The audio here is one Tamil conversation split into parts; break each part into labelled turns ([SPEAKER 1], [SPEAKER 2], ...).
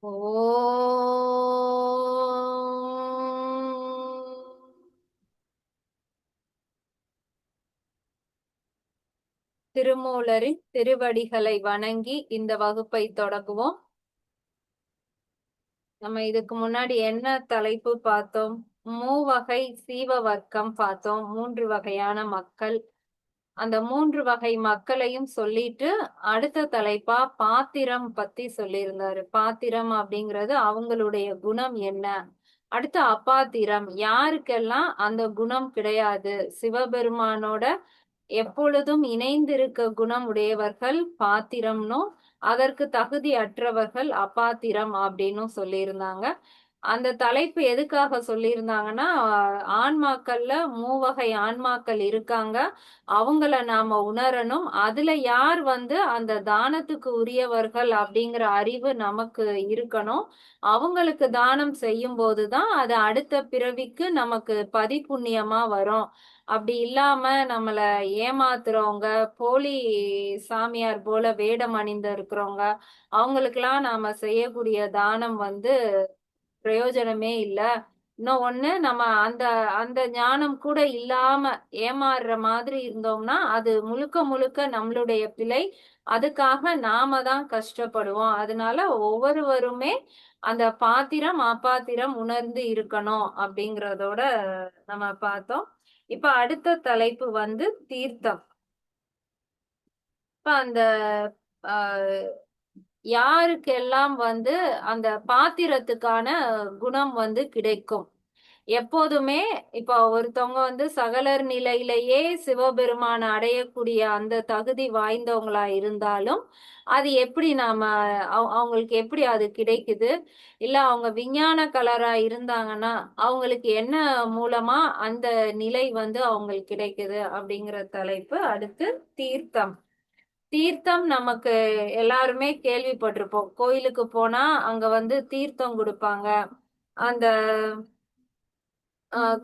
[SPEAKER 1] ஓ திருமூலரின் திருவடிகளை வணங்கி இந்த வகுப்பை தொடங்குவோம். நம்ம இதுக்கு முன்னாடி என்ன தலைப்பு பார்த்தோம்? மூவகை சீவ வர்க்கம் பார்த்தோம். 3 வகையான மக்கள். அந்த 3 வகை மக்களையும் சொல்லிட்டு அடுத்த தலைப்பா பாத்திரம் பத்தி சொல்லியிருந்தாரு. பாத்திரம் அப்படிங்கிறது அவங்களுடைய குணம் என்ன? அடுத்து அபாத்திரம், யாருக்கெல்லாம் அந்த குணம் கிடையாது, சிவபெருமானோட எப்பொழுதும் இணைந்திருக்க குணம் உடையவர்கள் பாத்திரம்னும், அதற்கு தகுதி அற்றவர்கள் அபாத்திரம் அப்படின்னு சொல்லியிருந்தாங்க. அந்த தலைப்பு எதுக்காக சொல்லியிருந்தாங்கன்னா, ஆன்மாக்கள்ல மூவகை ஆன்மாக்கள் இருக்காங்க. அவங்கள நாம உணரணும். அதுல யார் அந்த தானத்துக்கு உரியவர்கள் அப்படிங்கிற அறிவு நமக்கு இருக்கணும். அவங்களுக்கு தானம் செய்யும் போதுதான் அது அடுத்த பிறவிக்கு நமக்கு பதிப்புண்ணியமா வரும். அப்படி இல்லாம நம்மள ஏமாத்துறவங்க, போலி சாமியார் போல வேடம் அணிந்து இருக்கிறவங்க, அவங்களுக்கெல்லாம் நாம செய்யக்கூடிய தானம் பிரயோஜனமே இல்ல. இன்னும் ஒண்ணு, நம்ம அந்த அந்த ஞானம் கூட இல்லாம ஏமாறுற மாதிரி இருந்தோம்னா அது முழுக்க முழுக்க நம்மளுடைய பிழை. அதுக்காக நாம தான் கஷ்டப்படுவோம். அதனால ஒவ்வொருவருமே அந்த பாத்திரம் அபாத்திரம் உணர்ந்து இருக்கணும் அப்படிங்கறதோட நம்ம பார்த்தோம். இப்ப அடுத்த தலைப்பு தீர்த்தம். இப்ப அந்த ஆஹ் யாருக்கெல்லாம் அந்த பாத்திரத்துக்கான குணம் கிடைக்கும். எப்போதுமே இப்ப ஒருத்தவங்க சகலர் நிலையிலேயே சிவபெருமான அடையக்கூடிய அந்த தகுதி வாய்ந்தவங்களா இருந்தாலும் அது எப்படி நாம அவங்களுக்கு எப்படி அது கிடைக்குது? இல்ல அவங்க விஞ்ஞான கலரா இருந்தாங்கன்னா அவங்களுக்கு என்ன மூலமா அந்த நிலை அவங்களுக்கு கிடைக்குது அப்படிங்கிற தலைப்பு. அடுத்து தீர்த்தம். தீர்த்தம் நமக்கு எல்லாருமே கேள்விப்பட்டிருப்போம். கோயிலுக்கு போனா அங்க தீர்த்தம் கொடுப்பாங்க. அந்த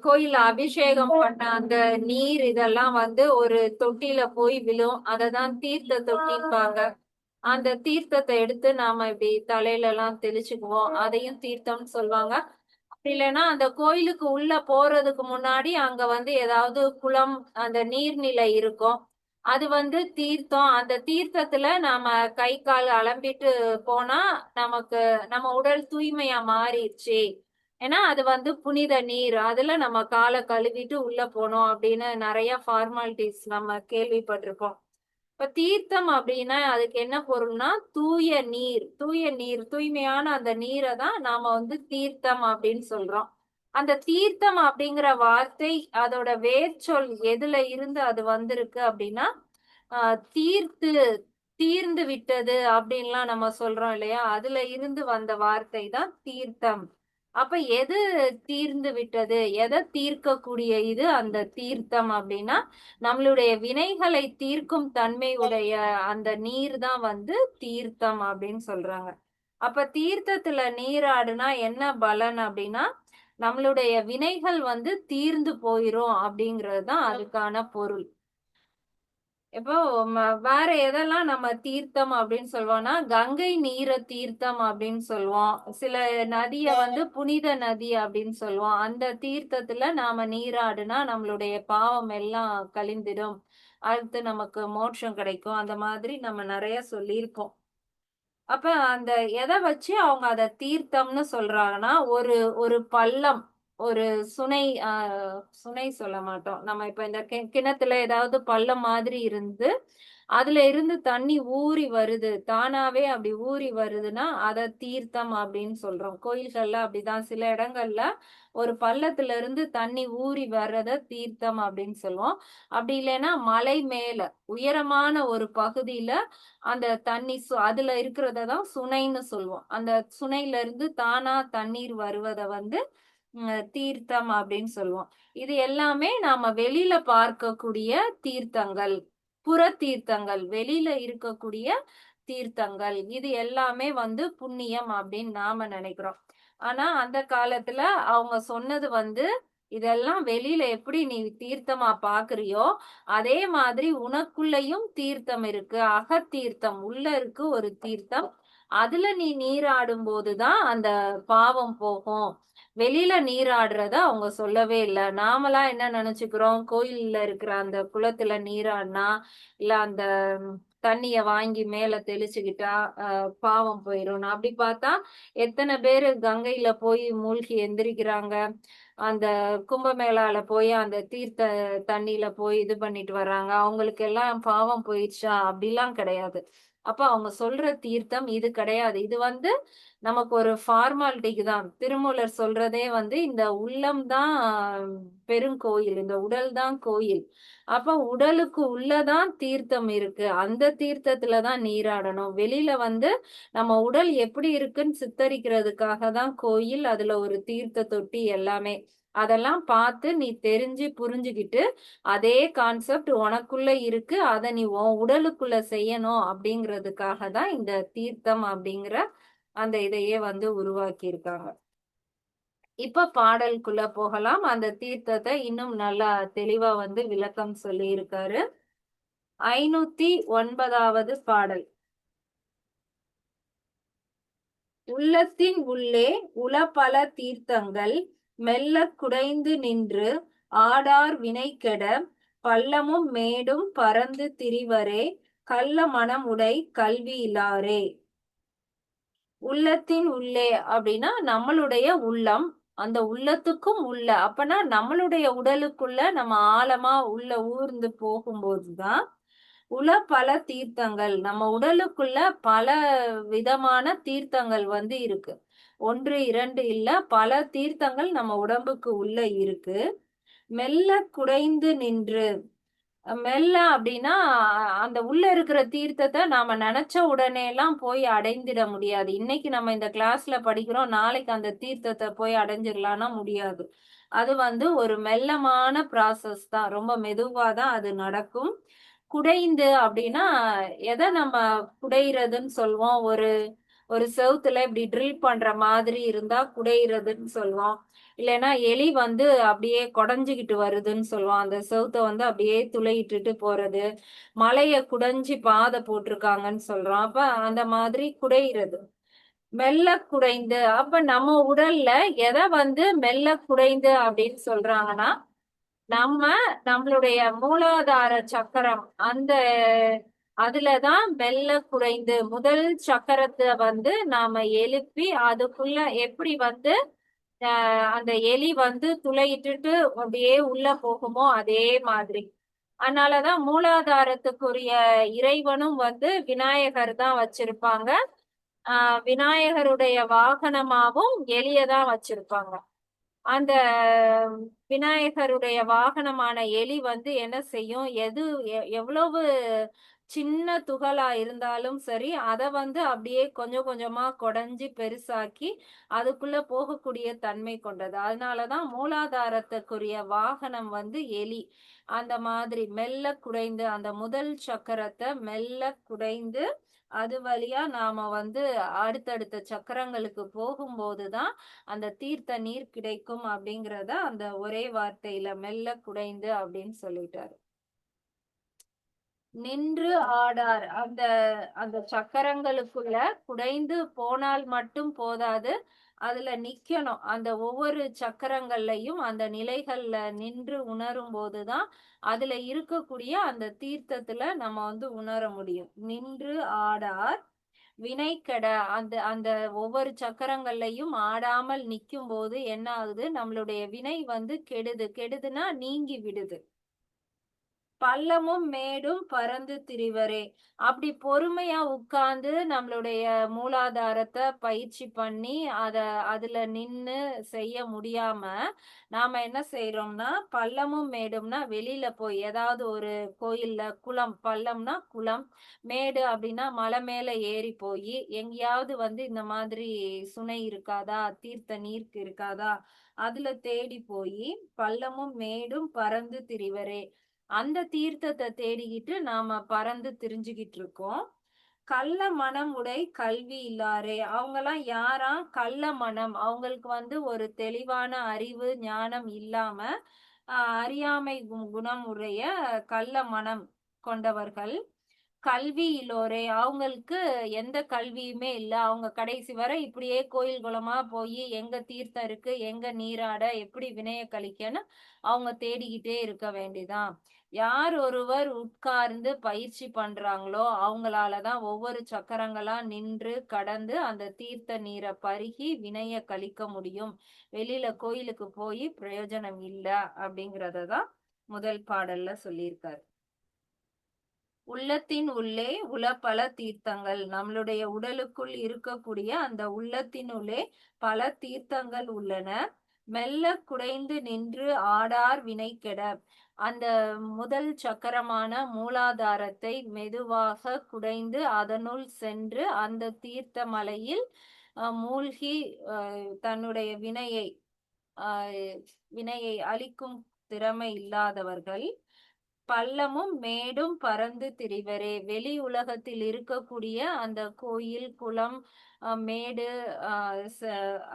[SPEAKER 1] கோயில்ல அபிஷேகம் பண்ண அந்த நீர் இதெல்லாம் ஒரு தொட்டில போய் விழும். அததான் தீர்த்த தொட்டிப்பாங்க. அந்த தீர்த்தத்தை எடுத்து நாம இப்படி தலையில எல்லாம் தெளிச்சுக்குவோம். அதையும் தீர்த்தம்னு சொல்லுவாங்க. அப்படி இல்லைன்னா அந்த கோயிலுக்கு உள்ள போறதுக்கு முன்னாடி அங்க ஏதாவது குளம், அந்த நீர்நிலை இருக்கும். அது தீர்த்தம். அந்த தீர்த்தத்துல நாம கை கால் அலம்பிட்டு போனா நமக்கு நம்ம உடல் தூய்மையா மாறிடுச்சு. ஏன்னா அது புனித நீர். அதுல நம்ம காலை கழுவிட்டு உள்ள போனோம் அப்படின்னு நிறைய ஃபார்மாலிட்டிஸ் நம்ம கேள்விப்பட்டிருப்போம். இப்ப தீர்த்தம் அப்படின்னா அதுக்கு என்ன பொருள்னா தூய நீர். தூய நீர், தூய்மையான அந்த நீரை தான் நாம தீர்த்தம் அப்படின்னு சொல்றோம். அந்த தீர்த்தம் அப்படிங்கிற வார்த்தை அதோட வேர்ச்சொல் எதுல இருந்து அது வந்திருக்கு அப்படின்னா, தீர்த்து, தீர்ந்து விட்டது அப்படின்லாம் நம்ம சொல்றோம் இல்லையா? அதுல இருந்து வந்த வார்த்தை தான் தீர்த்தம். அப்ப எது தீர்ந்து விட்டது, எதை தீர்க்கக்கூடிய இது அந்த தீர்த்தம் அப்படின்னா, நம்மளுடைய வினைகளை தீர்க்கும் தன்மை உடைய அந்த நீர் தான் தீர்த்தம் அப்படின்னு சொல்றாங்க. அப்ப தீர்த்தத்துல நீராடுனா என்ன பலன் அப்படின்னா, நம்மளுடைய வினைகள் தீர்ந்து போயிரும் அப்படிங்கிறது தான் அதுக்கான பொருள். இப்போ வேற எதெல்லாம் நம்ம தீர்த்தம் அப்படின்னு சொல்லுவோம்னா, கங்கை நீரை தீர்த்தம் அப்படின்னு சொல்லுவோம். சில நதிய புனித நதி அப்படின்னு சொல்லுவோம். அந்த தீர்த்தத்துல நாம நீராடுனா நம்மளுடைய பாவம் எல்லாம் கழிந்திடும். அடுத்து நமக்கு மோட்சம் கிடைக்கும். அந்த மாதிரி நம்ம நிறைய சொல்லியிருக்கோம். அப்ப அந்த எதை வச்சு அவங்க அத தீர்த்தம்னு சொல்றாங்கன்னா, ஒரு ஒரு பள்ளம், ஒரு சுனை, சுனை சொல்ல மாட்டோம். நம்ம இப்ப இந்த கிணத்துல ஏதாவது பள்ளம் மாதிரி இருந்து அதுல இருந்து தண்ணி ஊறி வருது, தானாவே அப்படி ஊறி வருதுன்னா அத தீர்த்தம் அப்படின்னு சொல்றோம். கோயில்கள்ல அப்படிதான். சில இடங்கள்ல ஒரு பள்ளத்துல இருந்து தண்ணி ஊறி வர்றத தீர்த்தம் அப்படின்னு சொல்லுவோம். அப்படி இல்லைன்னா மலை மேல உயரமான ஒரு பகுதியில அந்த தண்ணி அதுல இருக்கிறத தான் சுனைன்னு சொல்லுவோம். அந்த சுனையில இருந்து தானா தண்ணீர் வருவத தீர்த்தம் அப்படின்னு சொல்லுவோம். இது எல்லாமே நாம வெளியில பார்க்கக்கூடிய தீர்த்தங்கள், புற தீர்த்தங்கள், வெளியில இருக்கக்கூடிய தீர்த்தங்கள். இது எல்லாமே புண்ணியம் அப்படின்னு நாம நினைக்கிறோம். ஆனா அந்த காலத்துல அவங்க சொன்னது இதெல்லாம் வெளியில எப்படி நீ தீர்த்தமா பாக்குறியோ அதே மாதிரி உனக்குள்ளயும் தீர்த்தம் இருக்கு. அகத்தீர்த்தம் உள்ள இருக்கு ஒரு தீர்த்தம். அதுல நீ நீராடும் போதுதான் அந்த பாவம் போகும். வெளியில நீராடுறத அவங்க சொல்லவே இல்லை. நாமெல்லாம் என்ன நினைச்சுக்கிறோம், கோயில்ல இருக்கிற அந்த குளத்துல நீராடினா இல்ல அந்த தண்ணிய வாங்கி மேல தெளிச்சுக்கிட்டா பாவம் போயிரும். அப்படி பார்த்தா எத்தனை பேரு கங்கையில போய் மூழ்கி எந்திரிக்கிறாங்க. அந்த கும்பமேளால போய் அந்த தீர்த்த தண்ணியில போய் இது பண்ணிட்டு வர்றாங்க. அவங்களுக்கு எல்லாம் பாவம் போயிடுச்சா? அப்படிலாம் கிடையாது. அப்ப அவங்க சொல்ற தீர்த்தம் இது கிடையாது. இது வந்து நமக்கு ஒரு ஃபார்மாலிட்டிக்கு தான். திருமூலர் சொல்றதே வந்து இந்த உள்ளம் தான் பெருங்கோயில், இந்த உடல் தான் கோயில். அப்ப உடலுக்கு உள்ளதான் தீர்த்தம் இருக்கு. அந்த தீர்த்தத்துல தான் நீராடணும். வெளியில வந்து நம்ம உடல் எப்படி இருக்குன்னு சித்தரிக்கிறதுக்காக தான் கோயில். அதுல ஒரு தீர்த்த தொட்டி எல்லாமே. அதெல்லாம் பார்த்து நீ தெரிஞ்சு புரிஞ்சுகிட்டு அதே கான்செப்ட் உனக்குள்ள இருக்கு. அத நீ உன் உடலுக்குள்ள செய்யணும் அப்படிங்கிறதுக்காக தான் இந்த தீர்த்தம் அப்படிங்கிற அந்த இதையே வந்து உருவாக்கி இருக்காங்க. இப்ப பாடலுக்குள்ள போகலாம். அந்த தீர்த்தத்தை இன்னும் நல்லா தெளிவா வந்து விளக்கம் சொல்லி இருக்காரு. 509வது பாடல். உள்ளத்தின் உள்ளே உளப்பல தீர்த்தங்கள் மெல்லக் குடைந்து நின்று ஆடார் வினைகெட பள்ளமும் மேடும் பரந்து திரிவரே கள்ள மனம் உடை கல்வியிலாரே. உள்ளத்தின் உள்ளே அப்படின்னா நம்மளுடைய உள்ளம். அந்த உள்ளத்துக்கும் உள்ள அப்பனா நம்மளுடைய உடலுக்குள்ள நம்ம ஆழமா உள்ள ஊர்ந்து போகும்போதுதான் உல பல தீர்த்தங்கள் நம்ம உடலுக்குள்ள பல விதமான தீர்த்தங்கள் வந்து இருக்கு. ஒன்று இரண்டு இல்ல, பல தீர்த்தங்கள் நம்ம உடம்புக்கு உள்ள இருக்கு. மெல்ல குடைந்து நின்று மெல்ல அப்படின்னா அந்த உள்ள இருக்கிற தீர்த்தத்தை நாம நினைச்ச உடனே எல்லாம் போய் அடைந்திட முடியாது. இன்னைக்கு நம்ம இந்த கிளாஸ்ல படிக்கிறோம், நாளைக்கு அந்த தீர்த்தத்தை போய் அடைஞ்சிடலாம்னா முடியாது. அது வந்து ஒரு மெல்லமான ப்ராசஸ் தான், ரொம்ப மெதுவா தான் அது நடக்கும். குடைந்து அப்படின்னா எதை நம்ம குடையிறதுன்னு சொல்லுவோம், ஒரு ஒரு செவுத்துல இப்படி ட்ரில் பண்ற மாதிரி இருந்தா குடையிறதுன்னு சொல்லுவோம். இல்லைன்னா எலி வந்து அப்படியே குடைஞ்சுகிட்டு வருதுன்னு சொல்லுவோம். அந்த செவுத்த வந்து அப்படியே துளையிட்டுட்டு போறது. மலைய குடைஞ்சி பாதை போட்டிருக்காங்கன்னு சொல்றோம். அப்ப அந்த மாதிரி குடையிறது. மெல்ல குடைந்து அப்ப நம்ம உடல்ல எதை வந்து மெல்ல குடைந்து அப்படின்னு சொல்றாங்கன்னா, நம்ம நம்மளுடைய மூலாதார சக்கரம் அந்த அதுலதான் மெல்ல குறைந்து முதல் சக்கரத்தை வந்து நாம எழுப்பி அதுக்குள்ள எப்படி வந்து அந்த எலி வந்து துளையிட்டுட்டு அப்படியே உள்ள போகுமோ அதே மாதிரி. அதனாலதான் மூலாதாரத்துக்குரிய இறைவனும் வந்து விநாயகர் தான் வச்சிருப்பாங்க. விநாயகருடைய வாகனமாவும் எலியதான் வச்சிருப்பாங்க. அந்த விநாயகருடைய வாகனமான எலி வந்து என்ன செய்யும், எவ்வளவு சின்ன துகளா இருந்தாலும் சரி அதை வந்து அப்படியே கொஞ்சம் கொஞ்சமா கொடைஞ்சி பெருசாக்கி அதுக்குள்ள போகக்கூடிய தன்மை கொண்டது. அதனாலதான் மூலாதாரத்துக்குரிய வாகனம் வந்து எலி. அந்த மாதிரி மெல்ல குடைந்து அந்த முதல் சக்கரத்தை மெல்ல குடைந்து அது வழியா நாம வந்து அடுத்தடுத்த சக்கரங்களுக்கு போகும்போதுதான் அந்த தீர்த்த நீர் கிடைக்கும் அப்படிங்கிறத அந்த ஒரே வார்த்தையில மெல்ல குடைந்து அப்படின்னு சொல்லிட்டாரு. நின்று ஆடார் அந்த அந்த சக்கரங்களுக்குள்ள குடைந்து போனால் மட்டும் போதாது, அதுல நிக்கணும். அந்த ஒவ்வொரு சக்கரங்கள்லயும் அந்த நிலைகள்ல நின்று உணரும் போதுதான் அதுல இருக்கக்கூடிய அந்த தீர்த்தத்துல நம்ம வந்து உணர முடியும். நின்று ஆடார் வினைக்கெட அந்த அந்த ஒவ்வொரு சக்கரங்கள்லயும் ஆடாமல் நிக்கும் போது என்ன ஆகுது, நம்மளுடைய வினை வந்து கெடுது. கெடுதுன்னா நீங்கி விடுது. பள்ளமும் மேடும் பறந்து திரிவரே. அப்படி பொறுமையா உட்கார்ந்து நம்மளுடைய மூலாதாரத்தை பயிற்சி பண்ணி அதுல நின்னு செய்ய முடியாம நாம என்ன செய்யறோம்னா, பள்ளமும் மேடும்னா வெளியில போய் ஏதாவது ஒரு கோயில்ல குளம், பள்ளம்னா குளம், மேடு அப்படின்னா மலை மேல ஏறி போய் எங்கேயாவது வந்து இந்த மாதிரி சுனை இருக்காதா, தீர்த்த நீர்க்கு இருக்காதா, அதுல தேடி போய் பள்ளமும் மேடும் பறந்து திரிவரே. அந்த தீர்த்தத்தை தேடிக்கிட்டு நாம பறந்து திரிஞ்சுகிட்டு இருக்கோம். கள்ள மனம் உடை கல்வி இல்லாரே. அவங்கெல்லாம் யாரா? கள்ள மனம். அவங்களுக்கு வந்து ஒரு தெளிவான அறிவு ஞானம் இல்லாம அறியாமை குணம் உடைய கள்ள மனம் கொண்டவர்கள். கல்வியிலோரே அவங்களுக்கு எந்த கல்வியுமே இல்ல. அவங்க கடைசி வரை இப்படியே கோயில் குளமா போய் எங்க தீர்த்தம் இருக்கு, எங்க நீராட, எப்படி வினைய கழிக்கன்னு அவங்க தேடிக்கிட்டே இருக்க வேண்டியதான். யார் ஒருவர் உட்கார்ந்து பயிற்சி பண்றாங்களோ அவங்களால தான் ஒவ்வொரு சக்கரங்களா நின்று கடந்து அந்த தீர்த்த நீரை பருகி வினைய கழிக்க முடியும். வெளியில கோயிலுக்கு போய் பிரயோஜனம் இல்ல அப்படிங்கறத தான் முதல் பாடல்ல சொல்லியிருக்காரு. உள்ளத்தின் உள்ளே உளப்பல தீர்த்தங்கள். நம்மளுடைய உடலுக்குள் இருக்கக்கூடிய அந்த உள்ளத்தினுள்ளே பல தீர்த்தங்கள் உள்ளன. மெல்ல குடைந்து நின்று ஆடார் வினை கெட. அந்த முதல் சக்கரமான மூலாதாரத்தை மெதுவாக குடைந்து அதனுள் சென்று அந்த தீர்த்த மலையில் மூழ்கி தன்னுடைய வினையை அழிக்கும் திறமை இல்லாதவர்கள் பள்ளமும் மேடும் பறந்து திரிவரே. வெளி உலகத்தில் இருக்கக்கூடிய அந்த கோயில் குளம் மேடு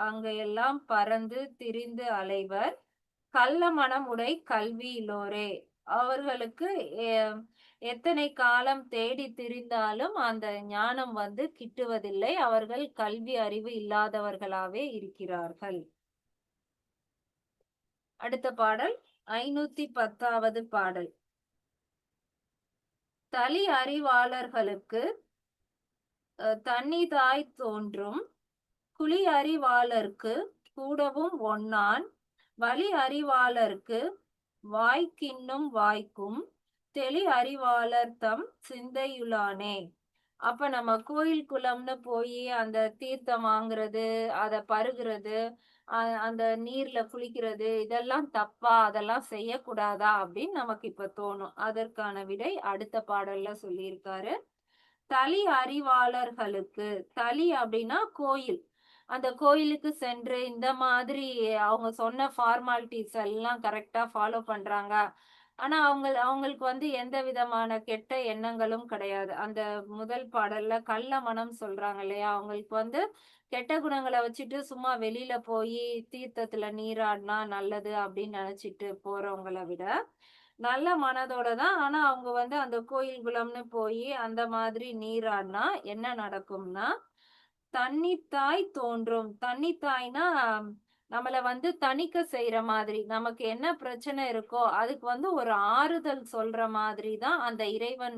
[SPEAKER 1] அங்க எல்லாம் பறந்து திரிந்து அலைவர். கள்ள மனம் உடை கல்வியிலோரே. அவர்களுக்கு எத்தனை காலம் தேடி திரிந்தாலும் அந்த ஞானம் கிட்டுவதில்லை. அவர்கள் கல்வி அறிவு இல்லாதவர்களாவே இருக்கிறார்கள். அடுத்த பாடல் 510வது பாடல். தளி அறிவாளர்களுக்கு தன்னிதாய் தோன்றும், குழி அறிவாளர்க்கு கூடவும் ஒன்னான், வழி அறிவாளர்க்கு வாய்க்கின்னும் வாய்க்கும், தெளி அறிவாளர் தம் சிந்தையுளானே. அப்ப நம்ம கோயில் குளம்னு போய் அந்த தீர்த்தம் வாங்குறது, அதை பருகிறது, அந்த நீர்ல குளிக்கிறது இதெல்லாம் தப்பா, அதெல்லாம் செய்யக்கூடாதா அப்படின்னு நமக்கு இப்ப தோணும். அதற்கான விடை அடுத்த பாடல்ல சொல்லியிருக்காரு. தளி அறிவாளர்களுக்கு, தளி அப்படின்னா கோயில், அந்த கோயிலுக்கு சென்று இந்த மாதிரி அவங்க சொன்ன ஃபார்மாலிட்டிஸ் எல்லாம் கரெக்டா ஃபாலோ பண்றாங்க. ஆனா அவங்களுக்கு எந்த விதமான கெட்ட எண்ணங்களும் கிடையாது. அந்த முதல் பாடல்ல கள்ள மனம் சொல்றாங்க இல்லையா, அவங்களுக்கு கெட்ட குணங்களை வச்சுட்டு சும்மா வெளியில போய் தீர்த்தத்துல நீராடினா நல்லது அப்படின்னு நினைச்சிட்டு போறவங்களை விட நல்ல மனதோட தான். ஆனா அவங்க அந்த கோயில் குளம்னு போய் அந்த மாதிரி நீராடினா என்ன நடக்கும்னா, தன்னித்தாய் தோன்றும். தன்னித்தாய்னா நம்மள தணிக்க செய்யற மாதிரி, நமக்கு என்ன பிரச்சனை இருக்கோ அதுக்கு ஒரு ஆறுதல் சொல்ற மாதிரி தான் அந்த இறைவன்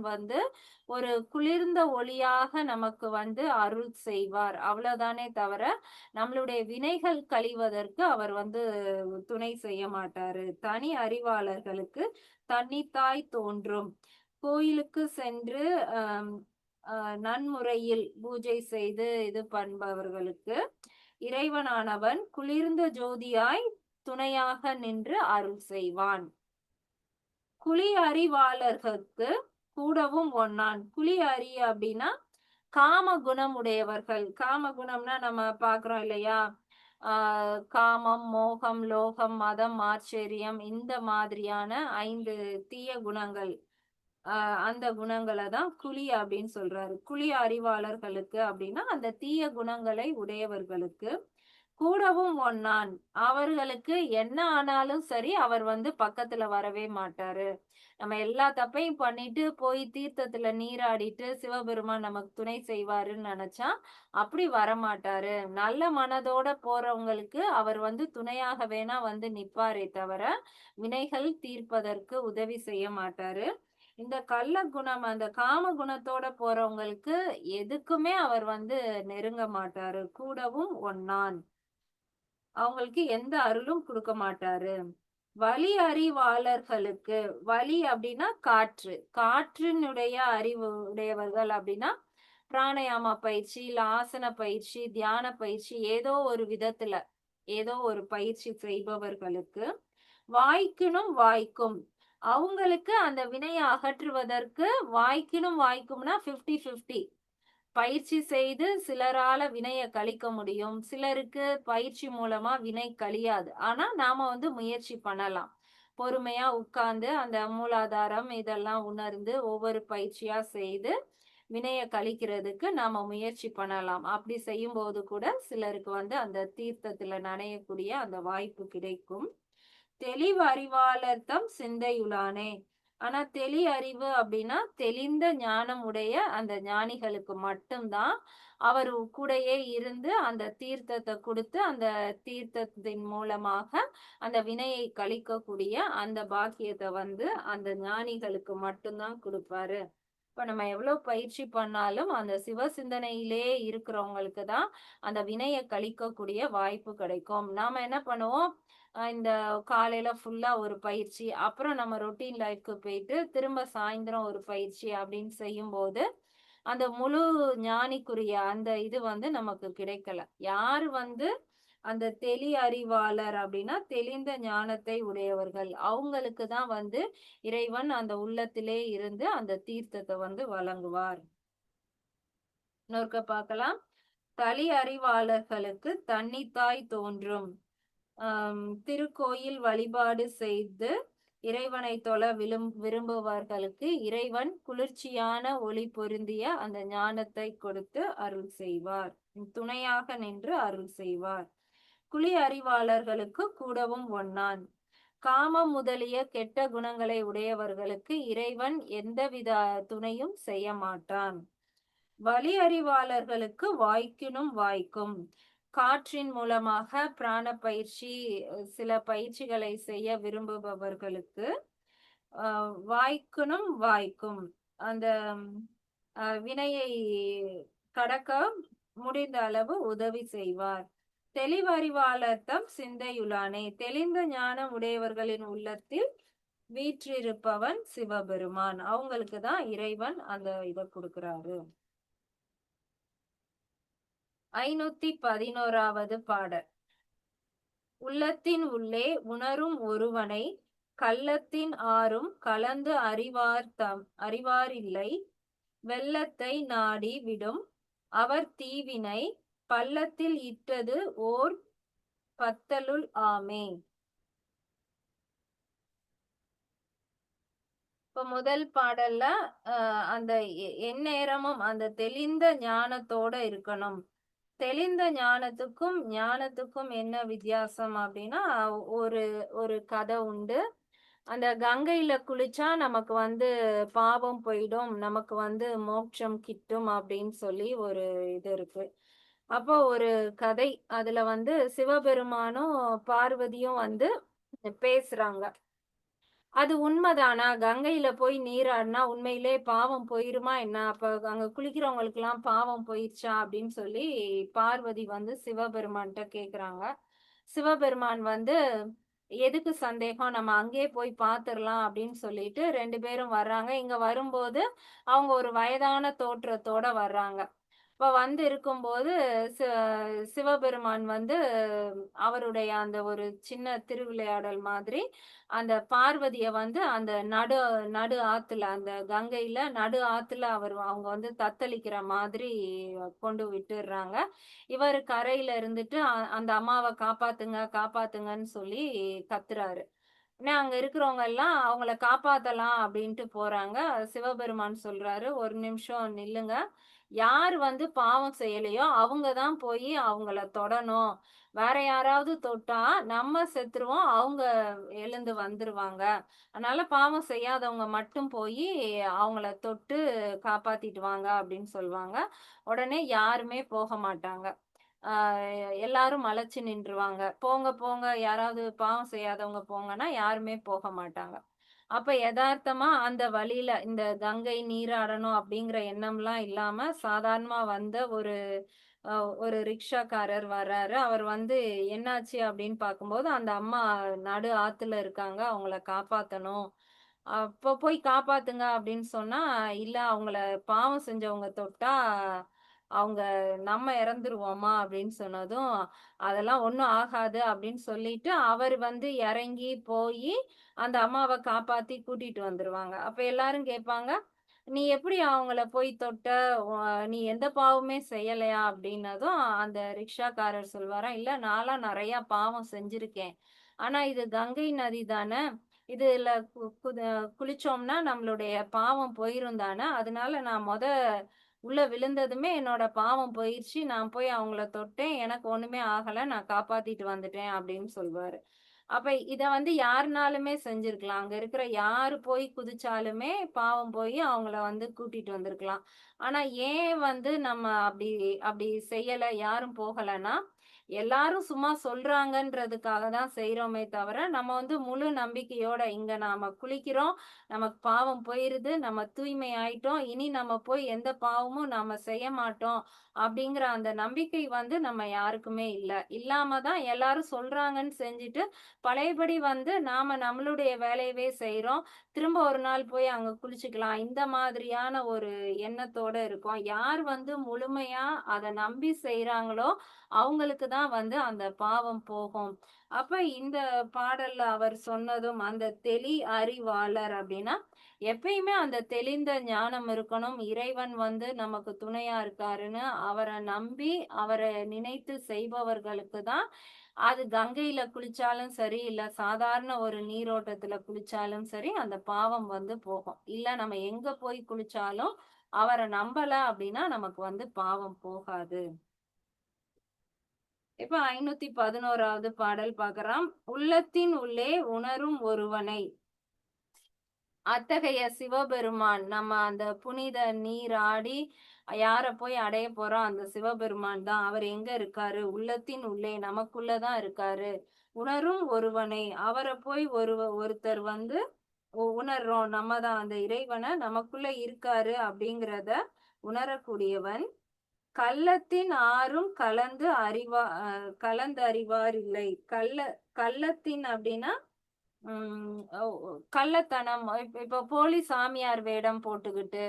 [SPEAKER 1] ஒரு குளிர்ந்த ஒளியாக நமக்கு அருள் செய்வார். அவ்வளவுதானே தவிர நம்மளுடைய வினைகள் கழிவதற்கு அவர் துணை செய்ய மாட்டாரு. தனி அறிவாளர்களுக்கு தன்னித்தாய் தோன்றும். கோயிலுக்கு சென்று நன்முறையில் பூஜை செய்து இது பண்பவர்களுக்கு இறைவனானவன் குளிர்ந்த ஜோதியாய் துணையாக நின்று அருள் செய்வான். குழி அறிவாளர்களுக்கு கூடவும் ஒன்னான். குழி அறி அப்படின்னா காம குணம் உடையவர்கள். காம குணம்னா நம்ம பாக்குறோம் இல்லையா, காமம், மோகம், லோகம், மதம், ஆச்சரியம், இந்த மாதிரியான 5 தீய குணங்கள், அந்த குணங்களை தான் குழி அப்படின்னு சொல்றாரு. குழி அறிவாளர்களுக்கு அப்படின்னா அந்த தீய குணங்களை உடையவர்களுக்கு கூடவும் ஒன்னான். அவர்களுக்கு என்ன ஆனாலும் சரி அவர் பக்கத்துல வரவே மாட்டாரு. நம்ம எல்லா தப்பையும் பண்ணிட்டு போய் தீர்த்தத்துல நீராடிட்டு சிவபெருமான் நமக்கு துணை செய்வாருன்னு நினைச்சா அப்படி வரமாட்டாரு. நல்ல மனதோட போறவங்களுக்கு அவர் துணையாக வேணா நிப்பாரே தவிர வினைகள் தீர்ப்பதற்கு உதவி செய்ய மாட்டாரு. இந்த கள்ள குணம், அந்த காம குணத்தோட போறவங்களுக்கு எதுக்குமே அவர் நெருங்க மாட்டாரு. கூடவும் ஒன்னான், அவங்களுக்கு எந்த அருளும் கொடுக்க மாட்டாரு. வழி அறிவாளர்களுக்கு, வழி அப்படின்னா காற்று, காற்றினுடைய அறிவு உடையவர்கள் அப்படின்னா பிராணயாம பயிற்சி, இல்ல ஆசன பயிற்சி, தியான பயிற்சி, ஏதோ ஒரு விதத்துல ஏதோ ஒரு பயிற்சி செய்பவர்களுக்கு வாய்க்கினும் வாய்க்கும், அவங்களுக்கு அந்த வினையை அகற்றுவதற்கு வாய்க்கினும் வாய்க்கும்னா 50-50 பயிற்சி செய்து சிலரால வினைய கழிக்க முடியும். சிலருக்கு பயிற்சி மூலமா வினை கழியாது. ஆனா நாம முயற்சி பண்ணலாம். பொறுமையா உட்கார்ந்து அந்த மூலாதாரம் இதெல்லாம் உணர்ந்து ஒவ்வொரு பயிற்சியா செய்து வினைய கழிக்கிறதுக்கு நாம முயற்சி பண்ணலாம். அப்படி செய்யும் போது கூட சிலருக்கு அந்த தீர்த்தத்துல நனையக்கூடிய அந்த வாய்ப்பு கிடைக்கும். தெளிவு அறிவாளர் தம் சிந்தையுளானே. ஆனா தெளி அறிவு அப்படின்னா தெளிந்த ஞானம் உடைய அந்த ஞானிகளுக்கு மட்டும்தான் அவர் கூடயே இருந்து அந்த தீர்த்தத்தை கொடுத்து அந்த தீர்த்தத்தின் மூலமாக அந்த வினையை கழிக்கக்கூடிய அந்த பாக்கியத்தை வந்து அந்த ஞானிகளுக்கு மட்டும்தான் கொடுப்பாரு. இப்ப நம்ம எவ்வளவு பயிற்சி பண்ணாலும் அந்த சிவ சிந்தனையிலே இருக்கிறவங்களுக்கு தான் அந்த வினையை கழிக்கக்கூடிய வாய்ப்பு கிடைக்கும். நாம என்ன பண்ணுவோம், இந்த காலையில ஃபுல்லா ஒரு பயிற்சி, அப்புறம் நம்ம ரொட்டீன் லைஃப்க்கு போயிட்டு திரும்ப சாயந்தரம் ஒரு பயிற்சி அப்படின்னு செய்யும்போது அந்த முழு ஞானிக்குரிய அந்த இது வந்து நமக்கு கிடைக்கல. யாரு வந்து அந்த தெளி அறிவாளர் அப்படின்னா தெளிந்த ஞானத்தை உடையவர்கள், அவங்களுக்கு தான் வந்து இறைவன் அந்த உள்ளத்திலே இருந்து அந்த தீர்த்தத்தை வந்து வழங்குவார். இன்னொருக்க பார்க்கலாம். தளி அறிவாளர்களுக்கு தன்னித்தாய் தோன்றும். திருக்கோயில் வழிபாடு செய்து இறைவனை தொழ விரும்புபவர்களுக்கு இறைவன் குளிர்ச்சியான ஒளி பொருந்திய அந்த ஞானத்தை கொடுத்து அருள் செய்வார். துணையாக நின்று அருள் செய்வார். குழி அறிவாளர்களுக்கு கூடவும் ஒன்னான். காமம் முதலிய கெட்ட குணங்களை உடையவர்களுக்கு இறைவன் எந்தவித துணையும் செய்ய மாட்டான். வழி அறிவாளர்களுக்கு வாய்க்கினும் வாய்க்கும். காற்றின் மூலமாக பிராண பயிற்சி, சில பயிற்சிகளை செய்ய விரும்புபவர்களுக்கு வாய்க்கணும் வாய்க்கும் அந்த வினையை கடக்க முடிந்த அளவு உதவி செய்வார். தெளிவறிவாளர் தம் சிந்தையுளானே. தெளிந்த ஞானம் உடையவர்களின் உள்ளத்தில் வீற்றிருப்பவன் சிவபெருமான். அவங்களுக்கு தான் இறைவன் அந்த இதை கொடுக்கிறாரு. 511வது பாடல். உள்ளத்தின் உள்ளே உணரும் ஒருவனை கள்ளத்தின் ஆறும் கலந்து அறிவாரில்லை. வெள்ளத்தை நாடி விடும் அவர் தீவினை பள்ளத்தில் இட்டது ஓர் பத்தலுள் ஆமே. இப்ப முதல் பாடல்ல அந்த எந்நேரமும் அந்த தெளிந்த ஞானத்தோட இருக்கணும். தெளிந்த ஞானத்துக்கும் என்ன வித்தியாசம் அப்படின்னா, ஒரு ஒரு கதை உண்டு. அந்த கங்கையில குளிச்சா நமக்கு வந்து பாவம் போயிடும், நமக்கு வந்து மோட்சம் கிட்டும் அப்படின்னு சொல்லி ஒரு இது இருக்கு. அப்போ ஒரு கதை, அதுல வந்து சிவபெருமானும் பார்வதியும் வந்து பேசுறாங்க. அது உண்மைதானா? கங்கையில போய் நீராடினா உண்மையிலே பாவம் போயிருமா என்ன? அப்ப அங்க குளிக்கிறவங்களுக்கு எல்லாம் பாவம் போயிருச்சா அப்படின்னு சொல்லி பார்வதி வந்து சிவபெருமான்கிட்ட கேக்குறாங்க. சிவபெருமான் வந்து எதுக்கு சந்தேகம், நம்ம அங்கேயே போய் பாத்துரலாம் அப்படின்னு சொல்லிட்டு 2 பேரும் வர்றாங்க. இங்க வரும்போது அவங்க ஒரு வயதான தோற்றத்தோட வர்றாங்க. இப்ப வந்து இருக்கும்போது சிவபெருமான் வந்து அவருடைய அந்த ஒரு சின்ன திருவிளையாடல் மாதிரி அந்த பார்வதிய வந்து அந்த நடு ஆத்துல, அந்த கங்கையில நடு ஆத்துல அவங்க வந்து தத்தளிக்கிற மாதிரி கொண்டு விட்டுடுறாங்க. இவர் கரையில இருந்துட்டு அந்த அம்மாவை காப்பாத்துங்க காப்பாத்துங்கன்னு சொல்லி கத்துறாரு. அங்க இருக்கிறவங்க எல்லாம் அவங்கள காப்பாத்தலாம் அப்படின்ட்டு போறாங்க. சிவபெருமான் சொல்றாரு, ஒரு நிமிஷம் நில்லுங்க. யார் வந்து பாவம் செய்யலையோ அவங்க தான் போய் அவங்கள தொடணும். வேற யாராவது தொட்டா நம்ம செத்துருவோம், அவங்க எழுந்து வந்துருவாங்க. அதனால பாவம் செய்யாதவங்க மட்டும் போய் அவங்கள தொட்டு காப்பாத்திட்டு வாங்க அப்படின்னு சொல்லுவாங்க. உடனே யாருமே போக மாட்டாங்க. எல்லாரும் மலைச்சு நின்றுவாங்க. போங்க போங்க, யாராவது பாவம் செய்யாதவங்க போங்கன்னா யாருமே போக மாட்டாங்க. அப்ப எதார்த்தமா அந்த வழியில இந்த கங்கை நீராடணும் அப்படிங்கிற எண்ணம்லாம் இல்லாம சாதாரணமா வந்த ஒரு ரிக்ஷாக்காரர் வர்றாரு. அவர் வந்து என்னாச்சு அப்படின்னு பார்க்கும்போது அந்த அம்மா நடு ஆத்துல இருக்காங்க, அவங்கள காப்பாத்தணும். அப்ப போய் காப்பாத்துங்க அப்படின்னு சொன்னா, இல்ல அவங்கள பாவம் செஞ்சவங்க தொட்டா அவங்க நம்ம இறந்துருவோமா அப்படின்னு சொன்னதும், அதெல்லாம் ஒண்ணும் ஆகாது அப்படின்னு சொல்லிட்டு அவர் வந்து இறங்கி போய் அந்த அம்மாவை காப்பாத்தி கூட்டிட்டு வந்துருவாங்க. அப்ப எல்லாரும் கேட்பாங்க, நீ எப்படி அவங்கள போய் தொட்ட? நீ எந்த பாவமே செய்யலையா அப்படின்னதும் அந்த ரிக்ஷாக்காரர் சொல்வாராம், இல்ல நான்லாம் நிறைய பாவம் செஞ்சிருக்கேன். ஆனா இது கங்கை நதி தானே, இதுல குளிச்சோம்னா நம்மளுடைய பாவம் போயிரும் தானே, அதனால நான் உள்ள விழுந்ததுமே என்னோட பாவம் போயிருச்சு, நான் போய் அவங்கள தொட்டேன், எனக்கு ஒண்ணுமே ஆகல, நான் காப்பாத்திட்டு வந்துட்டேன் அப்படின்னு சொல்வாரு. அப்ப இத வந்து யாருனாலுமே செஞ்சிருக்கலாம். அங்க இருக்கிற யாரு போய் குதிச்சாலுமே பாவம் போய் அவங்கள வந்து கூட்டிட்டு வந்திருக்கலாம். ஆனா ஏன் வந்து நம்ம அப்படி அப்படி செய்யல, யாரும் போகலன்னா, எல்லாரும் சும்மா சொல்றாங்கன்றதுக்காக தான் செய்றோமே தவிர, நம்ம வந்து முழு நம்பிக்கையோட இங்க நாம குளிக்கிறோம், நமக்கு பாவம் போயிருது, நம்ம தூய்மை ஆயிட்டோம், இனி நம்ம போய் எந்த பாவமும் நாம செய்ய மாட்டோம், அப்படிங்கிற அந்த நம்பிக்கை வந்து நம்ம யாருக்குமே இல்ல. இல்லாம தான் எல்லாரும் சொல்றாங்கன்னு செஞ்சுட்டு பழையபடி வந்து நாம நம்மளுடைய வேலையவே செய்றோம். திரும்ப ஒரு நாள் போய் அங்க குளிச்சுக்கலாம். இந்த மாதிரியான ஒரு எண்ணத்தோட இருக்கோம். யார் வந்து முழுமையா அத நம்பி செய்றாங்களோ, அவங்களுக்கு தான் வந்து அந்த பாவம் போகும். அப்ப இந்த பாடல்ல அவர் சொன்னதும், அந்த தெளி அறிவாளர் அப்படின்னா, எப்பயுமே அந்த தெளிந்த ஞானம் இருக்கணும். இறைவன் வந்து நமக்கு துணையா இருக்காருன்னு அவர நம்பி, அவர நினைத்து செய்பவர்களுக்கு தான் அது கங்கையில குளிச்சாலும் சரி, இல்ல சாதாரண ஒரு நீரோட்டத்துல குளிச்சாலும் சரி, அந்த பாவம் வந்து போகும். இல்ல நம்ம எங்க போய் குளிச்சாலும், அவர நம்பல அப்படின்னா நமக்கு வந்து பாவம் போகாது. இப்ப 511வது பாடல் பார்க்கலாம். உள்ளத்தின் உள்ளே உணரும் ஒருவனை அத்தகைய சிவபெருமான் நம்ம அந்த புனித நீராடி யார போய் அடைய போறோம் அந்த சிவபெருமான் தான். அவர் எங்க இருக்காரு? உள்ளத்தின் உள்ளே நமக்குள்ள தான் இருக்காரு. உணரும் ஒருவனை அவர போய் ஒருத்தர் வந்து உணர்றோம். நம்ம தான் அந்த இறைவன நமக்குள்ள இருக்காரு அப்படிங்கிறத உணரக்கூடியவன். கள்ளத்தின் ஆறும் கலந்தறிவார் இல்லை. கள்ளத்தின் அப்படின்னா கள்ளத்தனம் இப்போ போலி சாமியார் வேடம் போட்டுக்கிட்டு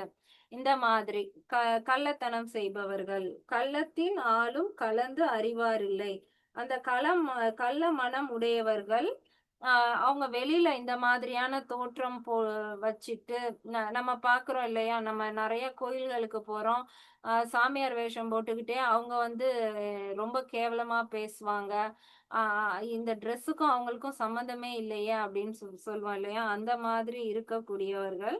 [SPEAKER 1] இந்த மாதிரி க கள்ளத்தனம் செய்பவர்கள் கள்ளத்தின் ஆளும் கலந்து அறிவாரில்லை. அந்த கள்ள மனம் உடையவர்கள் அவங்க வெளியில இந்த மாதிரியான தோற்றம் வச்சுட்டு நம்ம பாக்குறோம் இல்லையா? நம்ம நிறைய கோயில்களுக்கு போறோம். சாமியார் வேஷம் போட்டுக்கிட்டே அவங்க வந்து ரொம்ப கேவலமா பேசுவாங்க. இந்த ட்ரெஸ்ஸுக்கும் அவங்களுக்கும் சம்மந்தமே இல்லையே அப்படின்னு சொல்லுவோம் இல்லையா? அந்த மாதிரி இருக்கக்கூடியவர்கள்